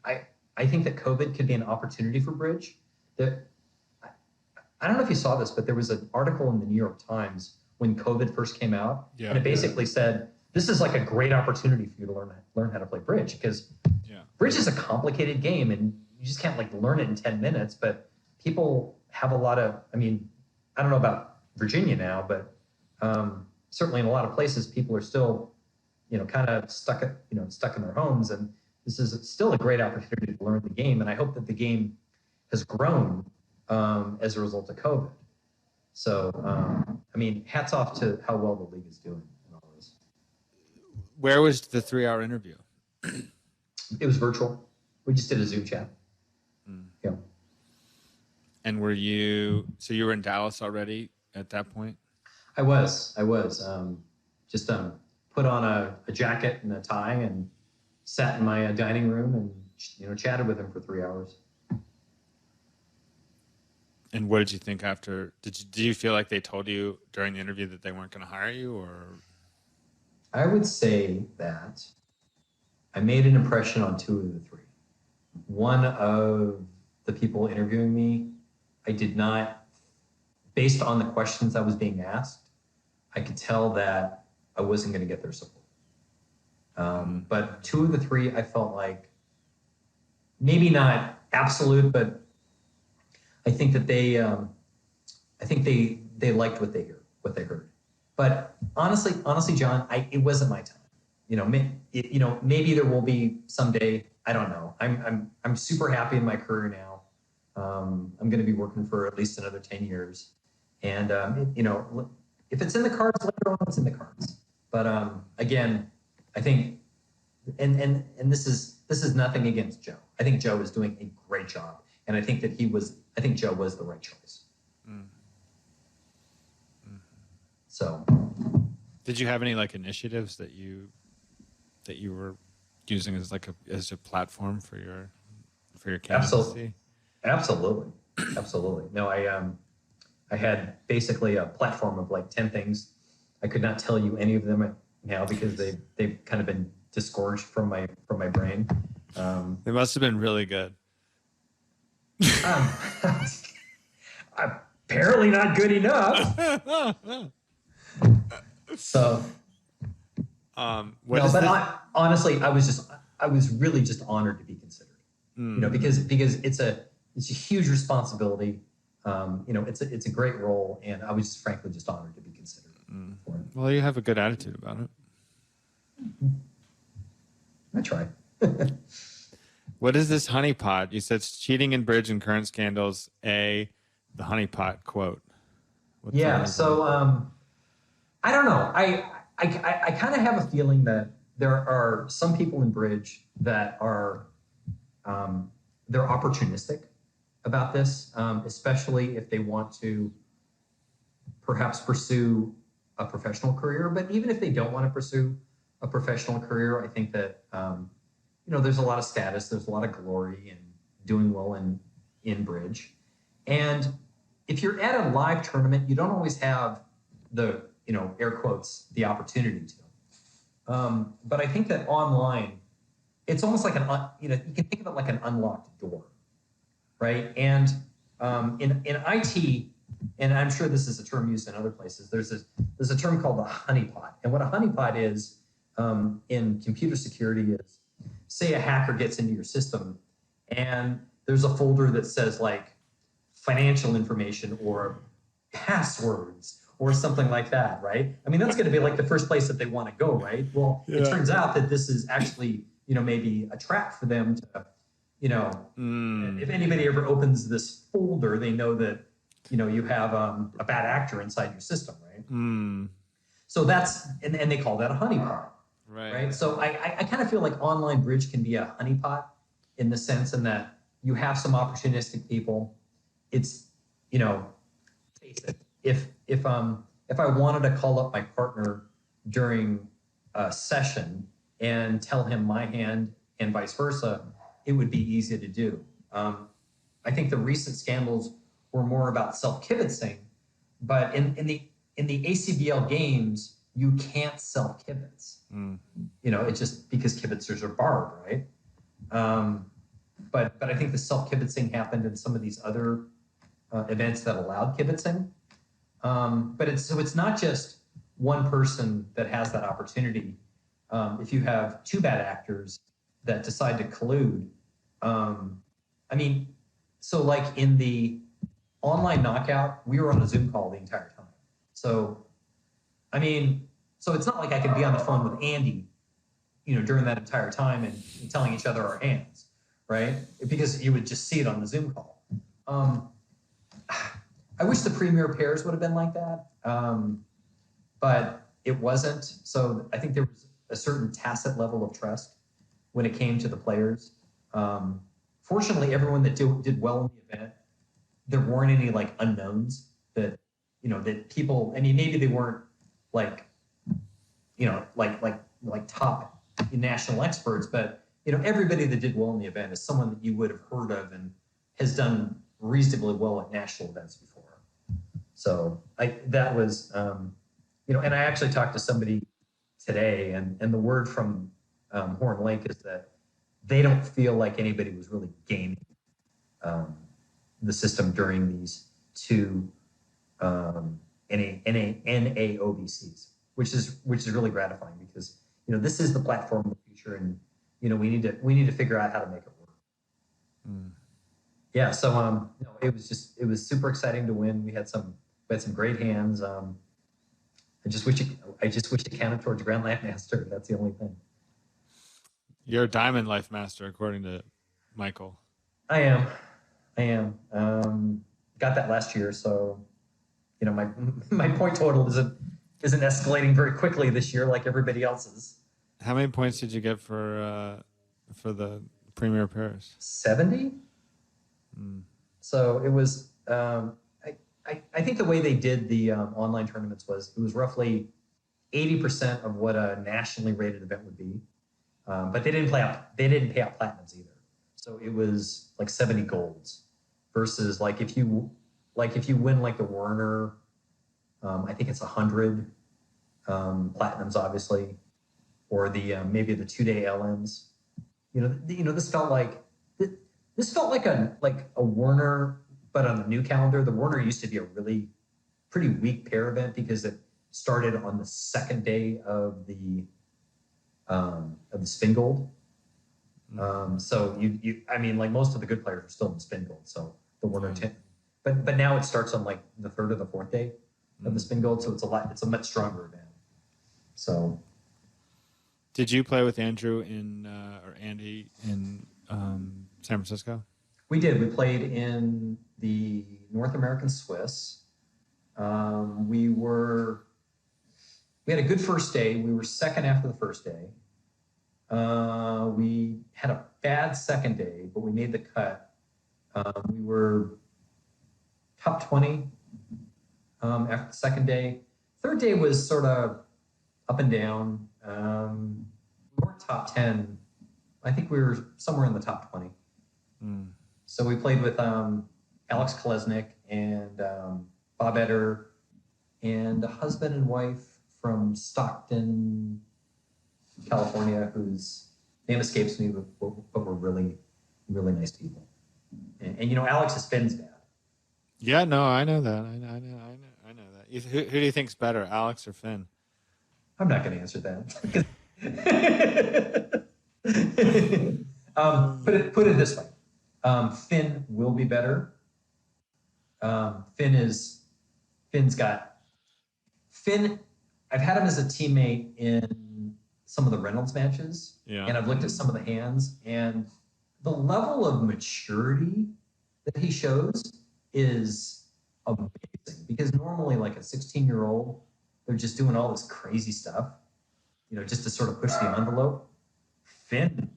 I think that COVID could be an opportunity for Bridge. I don't know if you saw this, but there was an article in the New York Times when COVID first came out, and it basically said, this is like a great opportunity for you to learn how to play bridge, because bridge is a complicated game and you just can't learn it in 10 minutes. But people have a lot of, I don't know about Virginia now, but certainly in a lot of places, people are still, kind of stuck in their homes. And this is still a great opportunity to learn the game. And I hope that the game has grown as a result of COVID. So, hats off to how well the league is doing. Where was the 3-hour interview? It was virtual. We just did a Zoom chat. Yeah. And were you were in Dallas already at that point? I was just put on a jacket and a tie and sat in my dining room and, chatted with him for 3 hours. And what did you think after? Did you feel like they told you during the interview that they weren't going to hire you, or? I would say that I made an impression on 2 of the 3. One of the people interviewing me, I did not, based on the questions I was being asked, I could tell that I wasn't going to get their support. But 2 of the 3, I felt like, maybe not absolute, but I think that they liked what they heard. But honestly, John, it wasn't my time. maybe there will be someday. I don't know. I'm super happy in my career now. I'm going to be working for at least another 10 years. And, if it's in the cards later on, it's in the cards. But again, I think, and this is nothing against Joe. I think Joe is doing a great job. And I think Joe was the right choice. Mm. So. Did you have any like initiatives that you were using as a platform for your candidacy? Absolutely. No, I had basically a platform of like 10 things. I could not tell you any of them now because they've kind of been disgorged from my brain. They must have been really good. Apparently not good enough. So, honestly, I was really just honored to be considered. Because it's a huge responsibility. It's a great role, and I was frankly just honored to be considered for it. Well, you have a good attitude about it. I try. What is this honeypot? You said it's cheating in bridge and current scandals. The honeypot quote. So I don't know. I kind of have a feeling that there are some people in bridge that are they're opportunistic about this, especially if they want to perhaps pursue a professional career. But even if they don't want to pursue a professional career, I think that there's a lot of status, there's a lot of glory in doing well in bridge. And if you're at a live tournament, you don't always have the air quotes, the opportunity to. But I think that online, it's almost like you can think of it like an unlocked door, right? And in IT, and I'm sure this is a term used in other places, there's a term called the honeypot. And what a honeypot is in computer security is, say a hacker gets into your system and there's a folder that says like financial information or passwords or something like that, right? I mean, that's going to be like the first place that they want to go, right? Well, It turns out that this is actually, maybe a trap for them to, if anybody ever opens this folder, they know that, you have a bad actor inside your system, right? So that's, and they call that a honeypot, right? So I kind of feel like online bridge can be a honeypot in the sense in that you have some opportunistic people. It's, if I wanted to call up my partner during a session and tell him my hand and vice versa, it would be easy to do. I think the recent scandals were more about self-kibitzing, but in the ACBL games, you can't self-kibitz. It's just because kibitzers are barred, right? But I think the self-kibitzing happened in some of these other events that allowed kibitzing. But it's not just one person that has that opportunity. If you have two bad actors that decide to collude, so like in the online knockout, we were on a Zoom call the entire time. So, so it's not like I could be on the phone with Andy, during that entire time and telling each other our hands, right? Because you would just see it on the Zoom call. I wish the premier pairs would have been like that, but it wasn't. So I think there was a certain tacit level of trust when it came to the players. Fortunately, everyone that did well in the event, there weren't any like unknowns that, that people, maybe they weren't like, like top national experts, but, everybody that did well in the event is someone that you would have heard of and has done reasonably well at national events before. So that was, and I actually talked to somebody today and the word from Horn Lake is that they don't feel like anybody was really gaming the system during these two NAOBCs, which is really gratifying because, this is the platform of the future and, we need to figure out how to make it work. Yeah. So, it was super exciting to win. We had some great hands. I just wish it counted towards Grand Life Master. That's the only thing. You're a Diamond Life Master, according to Michael. I am. Got that last year, so my point total isn't escalating very quickly this year like everybody else's. How many points did you get for the Premier Paris? 70. So it was. I think the way they did the online tournaments was it was roughly 80% of what a nationally rated event would be, but they didn't pay out platinums either. So it was like 70 golds versus like if you win like the Werner, I think it's 100 platinums obviously, or the maybe the 2-day LMs. This felt like a Werner, but on the new calendar. The Werner used to be a really pretty weak pair event because it started on the second day of the spin gold. So like most of the good players are still in spin gold. So the Werner 10, but now it starts on like the third or the fourth day of the spin gold. So it's a much stronger event. So. Did you play with Andrew or Andy in San Francisco? We did. We played in the North American Swiss. We had a good first day. We were second after the first day. We had a bad second day, but we made the cut. We were top 20 after the second day. Third day was sort of up and down. We weren't top 10. I think we were somewhere in the top 20. So we played with Alex Kolesnik and Bob Etter and a husband and wife from Stockton, California, whose name escapes me, but were really, really nice people. And Alex is Finn's dad. Yeah, no, I know that. I know that. Who do you think's better, Alex or Finn? I'm not going to answer that. Put it this way. Finn will be better. Finn, I've had him as a teammate in some of the Reynolds matches, and I've looked at some of the hands, and the level of maturity that he shows is amazing. Because normally, like a 16-year-old, they're just doing all this crazy stuff, just to sort of push the envelope. Finn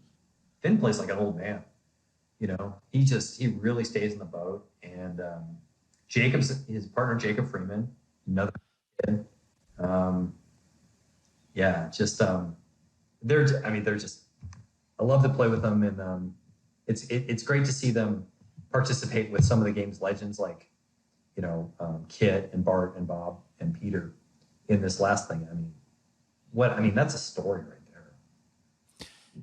plays like an old man. He really stays in the boat. And his partner, Jacob Freeman, another kid. They're just, I love to play with them. And it's great to see them participate with some of the game's legends like, Kit and Bart and Bob and Peter in this last thing. That's a story right there.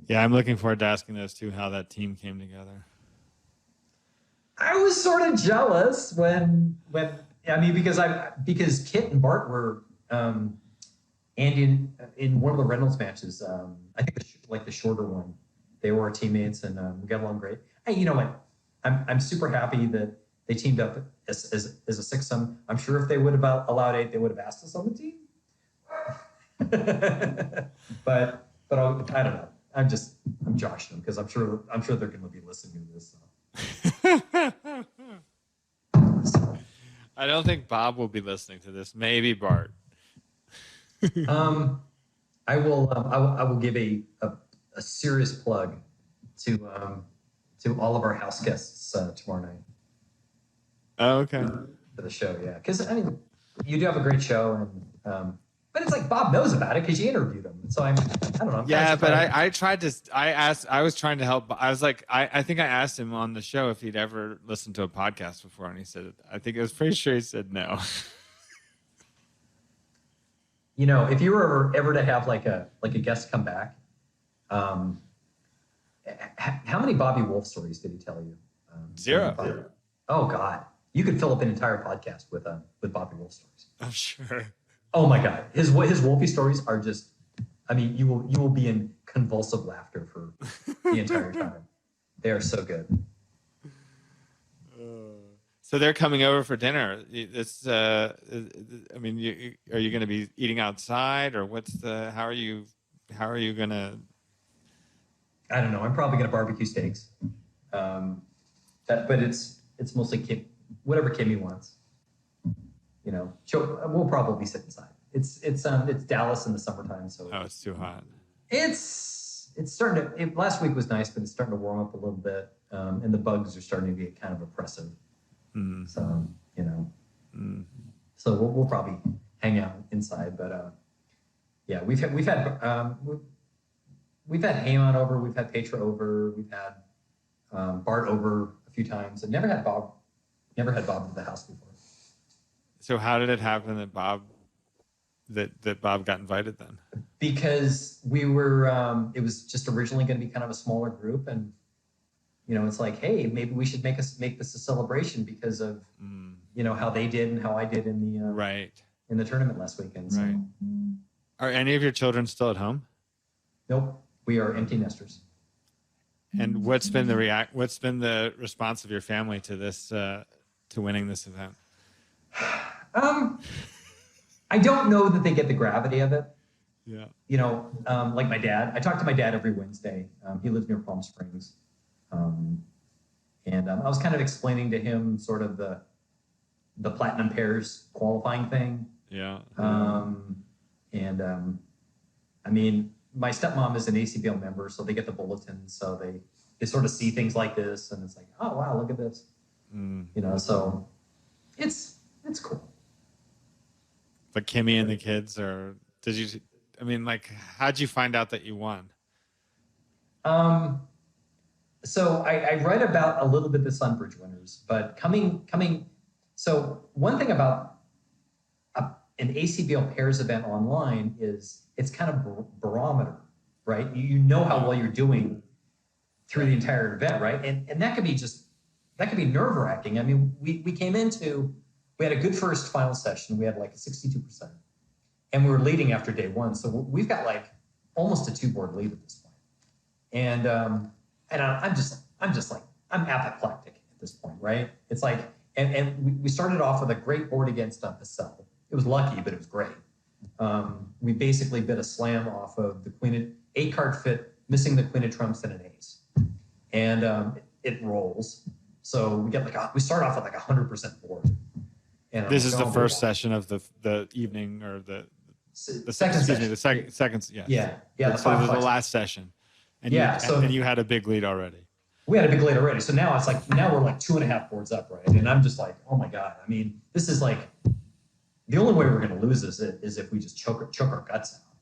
Yeah, I'm looking forward to asking those two how that team came together. I was sort of jealous because Kit and Bart were Andy in one of the Reynolds matches. I think the shorter one, they were our teammates and we got along great. Hey, you know what? I'm super happy that they teamed up as a sixsome. I'm sure if they would have allowed 8, they would have asked us on the team. but I don't know. I'm joshing them because I'm sure they're going to be listening to this. So. I don't think Bob will be listening to this. Maybe Bart. I will give a serious plug to all of our house guests tomorrow night. Oh, okay. For the show, yeah, because you do have a great show, and but it's like Bob knows about it because you interviewed him. So I don't know. Yeah, but I was trying to help. I was like, I think I asked him on the show if he'd ever listened to a podcast before, and he said, I think I was pretty sure he said no. If you were ever to have like a guest come back, how many Bobby Wolf stories did he tell you? 0. Oh God, you could fill up an entire podcast with Bobby Wolf stories. I'm sure. Oh my God, his Wolfie stories are just. You will be in convulsive laughter for the entire time. They are so good. So they're coming over for dinner. It's, I mean, are you going to be eating outside, or how are you going to? I don't know. I'm probably going to barbecue steaks. But it's mostly whatever Kimmy wants. You know, we'll probably sit inside. It's Dallas in the summertime, so it's too hot. It's starting to. Last week was nice, but it's starting to warm up a little bit, and the bugs are starting to get kind of oppressive. So you know, so we'll probably hang out inside. But yeah, we've had Heyman over, we've had Petra over, we've had Bart over a few times, and never had Bob to the house before. So how did it happen that Bob got invited then? Because we were, it was just originally going to be kind of a smaller group, and you know, it's like, hey, maybe we should make this a celebration because of you know how they did and how I did in the in the tournament last weekend. So. Right. Are any of your children still at home? Nope, we are empty nesters. And what's been the response of your family to this to winning this event? I don't know that they get the gravity of it. Yeah. You know, like my dad. I talk to my dad every Wednesday. He lives near Palm Springs, and I was kind of explaining to him sort of the platinum pairs qualifying thing. Yeah. I mean, my stepmom is an ACBL member, so they get the bulletins, so they sort of see things like this, and it's like, oh wow, look at this. You know, so it's cool. But Kimmy and the kids how'd you find out that you won? So I read about a little bit the Sunbridge winners, but so one thing about an ACBL pairs event online is it's kind of barometer, right? You know how well you're doing through the entire event, right? And that could be nerve wracking. I mean, we had a good first final session. We had like a 62%, and we were leading after day one. So we've got like almost a 2-board lead at this point. And I'm just like, I'm apoplectic at this point, right? It's like, and we started off with a great board against Pacell. It was lucky, but it was great. We basically bit a slam off of the queen, 8-card fit, missing the queen of trumps and an ace. And it rolls. So we start off with like 100% board. And this is the first session of the evening, or the second session. The second, yeah. The last session. And and you had a big lead already. We had a big lead already. So now we're like 2.5 boards up, right? And I'm just like, oh my God. I mean, this is like, the only way we're going to lose this is if we just choke our guts out,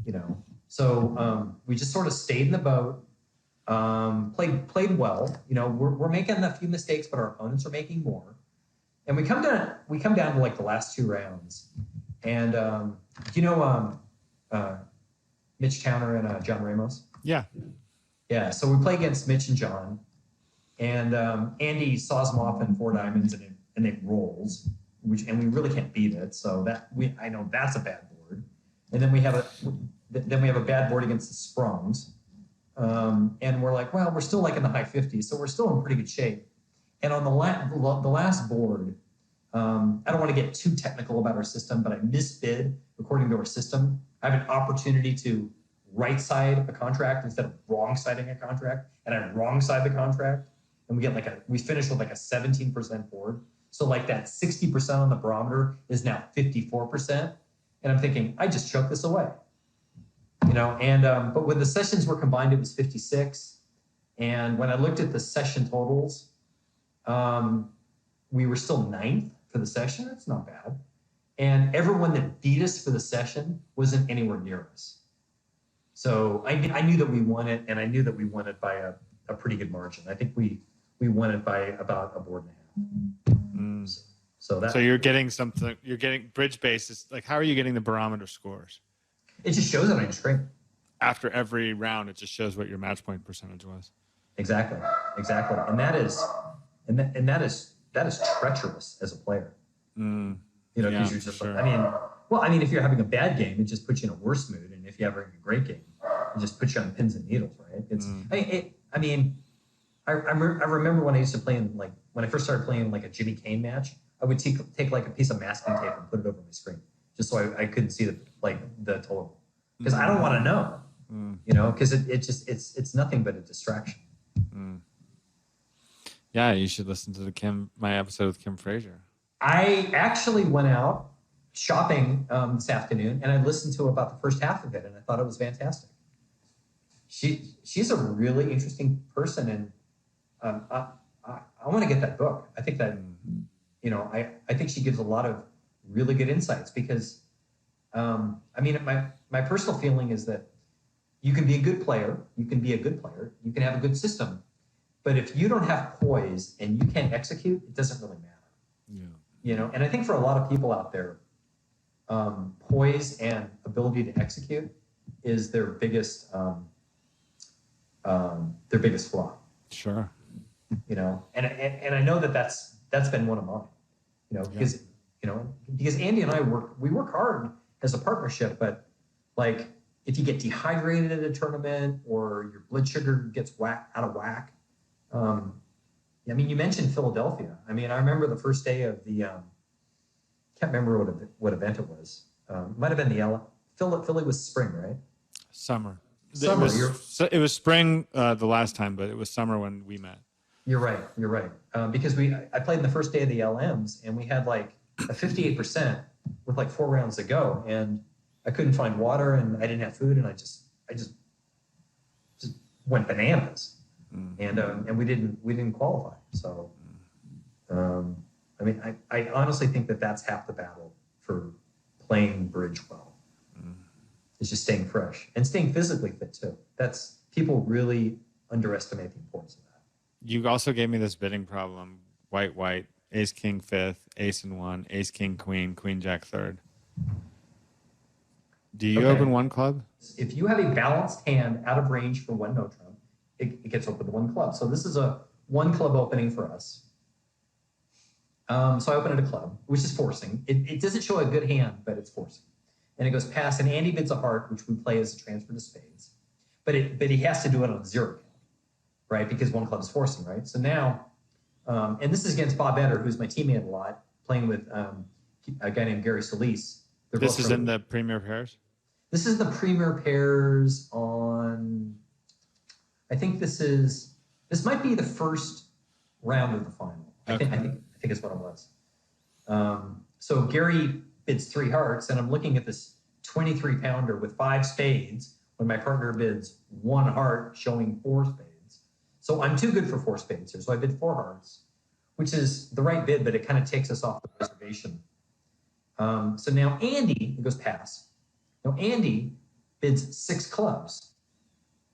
you know? So we just sort of stayed in the boat, played well. You know, we're making a few mistakes, but our opponents are making more. And we come down to like the last 2 rounds. And Mitch Towner and John Ramos? Yeah. Yeah, so we play against Mitch and John. And Andy saws them off in 4 diamonds, and it rolls. And we really can't beat it, so I know that's a bad board. And then we have a bad board against the Sprungs, and we're like, well, we're still like in the high 50s, so we're still in pretty good shape. And on the last board, I don't want to get too technical about our system, but I misbid according to our system. I have an opportunity to right side a contract instead of wrong siding a contract, and I wrong side the contract, and we finish with like a 17% board. So like that 60% on the barometer is now 54%. And I'm thinking, I just choked this away. You know, and but when the sessions were combined, it was 56. And when I looked at the session totals, we were still 9th for the session. That's not bad. And everyone that beat us for the session wasn't anywhere near us. So I knew that we won it, and I knew that we won it by a pretty good margin. I think we won it by about a board and a half. So you're getting bridge bases. Like, how are you getting the barometer scores? It just shows it on your screen. After every round, it just shows what your match point percentage was. Exactly. And that is treacherous as a player. You know, because you're just sure. I mean, if you're having a bad game, it just puts you in a worse mood, and if you're having a great game, it just puts you on pins and needles, right? It's I remember when I used to play in like when I first started playing like a Jimmy Kane match, I would take like a piece of masking tape and put it over my screen just so I couldn't see the total, because I don't want to know, you know, because it's nothing but a distraction. Yeah, you should listen to my episode with Kim Frazier. I actually went out shopping this afternoon, and I listened to about the first half of it, and I thought it was fantastic. She's a really interesting person, and I want to get that book. I think that, you know, I think she gives a lot of really good insights, because I mean, my personal feeling is that you can be a good player, you can have a good system, but if you don't have poise and you can't execute, it doesn't really matter. Yeah. You know, and I think for a lot of people out there, poise and ability to execute is their biggest flaw. Sure. You know, and I know that's been one of mine. You know, because Andy and I work hard as a partnership, but like if you get dehydrated at a tournament or your blood sugar gets out of whack. I mean, you mentioned Philadelphia. I mean, I remember the first day of the, can't remember what event it was. Might have been the Philly was spring, right? Summer. Summer. It was spring the last time, but it was summer when we met. You're right. Because I played in the first day of the LMs, and we had like a 58% with like 4 rounds to go, and I couldn't find water, and I didn't have food, and I just went bananas. And we didn't qualify. So, I mean, I honestly think that that's half the battle for playing bridge well. It's just staying fresh and staying physically fit too. That's, people really underestimate the importance of that. You also gave me this bidding problem: white, ace king fifth, ace and one, ace king queen, queen jack third. Do you open one club? If you have a balanced hand out of range for one no trump, it gets open to one club. So this is a one club opening for us. So I open at a club, which is forcing. It doesn't show a good hand, but it's forcing. And it goes past, and Andy bids a heart, which we play as a transfer to spades. But he has to do it on a 0 count, right? Because one club is forcing, right? So now, and this is against Bob Etter, who's my teammate a lot, playing with a guy named Gary Solis. This is in the Premier Pairs? This is the Premier Pairs on, I think this might be the first round of the final. Okay. I think is what it was. So Gary bids 3 hearts, and I'm looking at this 23-pounder with 5 spades when my partner bids 1 heart showing 4 spades. So I'm too good for 4 spades here. So I bid 4 hearts, which is the right bid, but it kind of takes us off the reservation. So now Andy, it goes pass. Now Andy bids 6 clubs.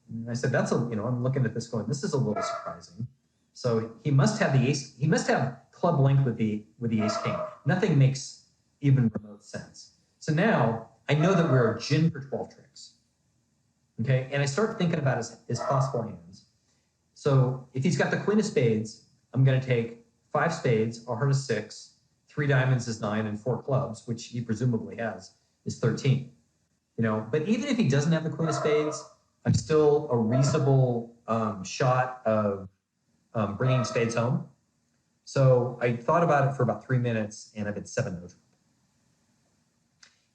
And I said, I'm looking at this going, this is a little surprising. So he must have the ace, he must have club length with the ace king. Nothing makes even remote sense. So now I know that we're a gin for 12 tricks. Okay, and I start thinking about his possible hands. So if he's got the queen of spades, I'm going to take 5 spades, a heart is 6, 3 diamonds is 9, and 4 clubs, which he presumably has, is 13. You know, but even if he doesn't have the queen of spades, I'm still a reasonable shot of bringing spades home. So I thought about it for about 3 minutes, and I did 7 no trump.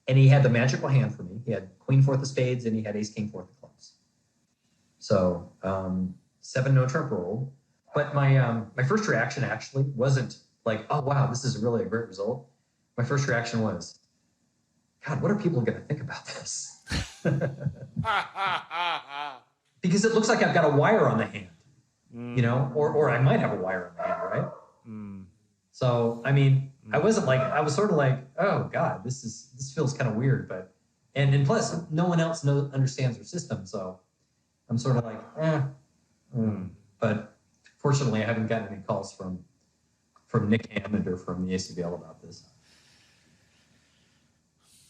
And he had the magical hand for me. He had queen fourth of spades, and he had ace king fourth of clubs. So 7 no trump rolled. But my first reaction actually wasn't like, oh wow, this is really a great result. My first reaction was, God, what are people going to think about this? Because it looks like I've got a wire on the hand, you know, or I might have a wire on the hand, right? So, I mean, I was sort of like, oh God, this feels kind of weird, but, and plus no one else understands their system. So I'm sort of like, but fortunately I haven't gotten any calls from Nick Hammond or from the ACBL about this.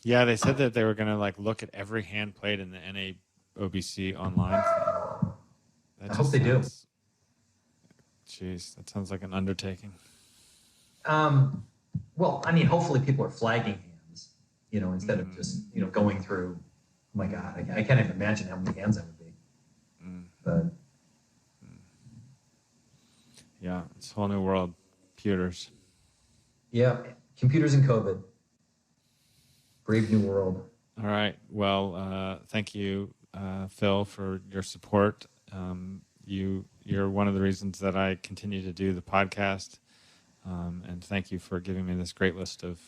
Yeah, they said that they were going to like look at every hand played in the NAOBC online. I hope they do. Jeez, that sounds like an undertaking. Well, I mean, hopefully people are flagging hands, you know, instead of just, you know, going through, oh my God, I can't even imagine how many hands that would be. But yeah, it's a whole new world. computers. Yeah, computers and COVID. Brave new world. All right. Well, thank you, Phil, for your support. You're one of the reasons that I continue to do the podcast. And thank you for giving me this great list of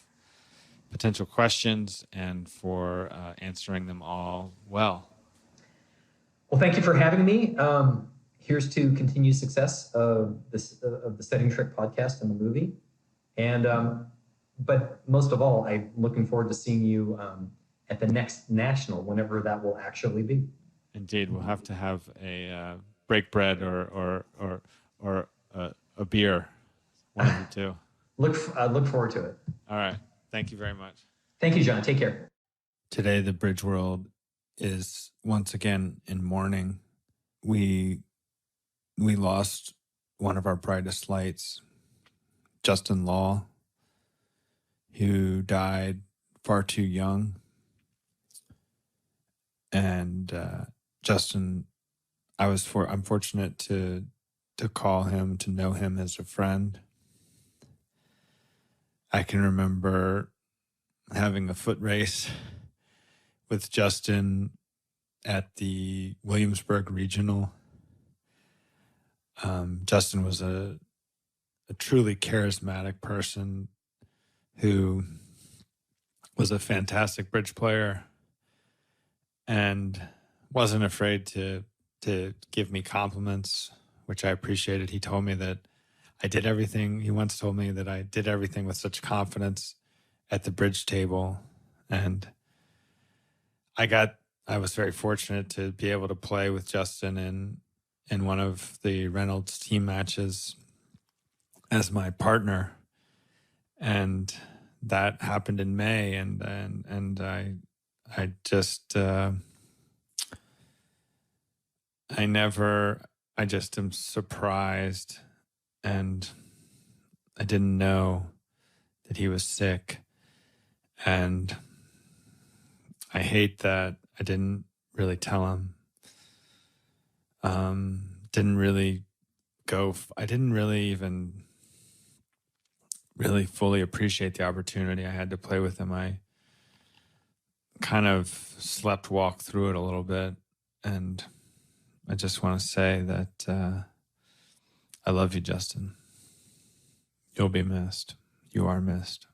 potential questions and for answering them all well. Well, thank you for having me. Here's to continued success of the Setting Trick podcast and the movie. And but most of all, I'm looking forward to seeing you at the next national, whenever that will actually be. Indeed, we'll have to have a break bread or a beer, one of the two. Look forward to it. All right. Thank you very much. Thank you, John. Take care. Today, the bridge world is once again in mourning. We lost one of our brightest lights, Justin Law, who died far too young. And Justin, I'm fortunate to call him, to know him as a friend. I can remember having a foot race with Justin at the Williamsburg Regional. Justin was a truly charismatic person who was a fantastic bridge player and wasn't afraid to give me compliments, which I appreciated. He told me that I did everything. He once told me that I did everything with such confidence at the bridge table. And I was very fortunate to be able to play with Justin in one of the Reynolds team matches as my partner. And that happened in May. And I just am surprised, and I didn't know that he was sick. And I hate that I didn't really tell him. I didn't really even really fully appreciate the opportunity I had to play with him. I kind of walked through it a little bit. And I just want to say that I love you, Justin. You'll be missed. You are missed.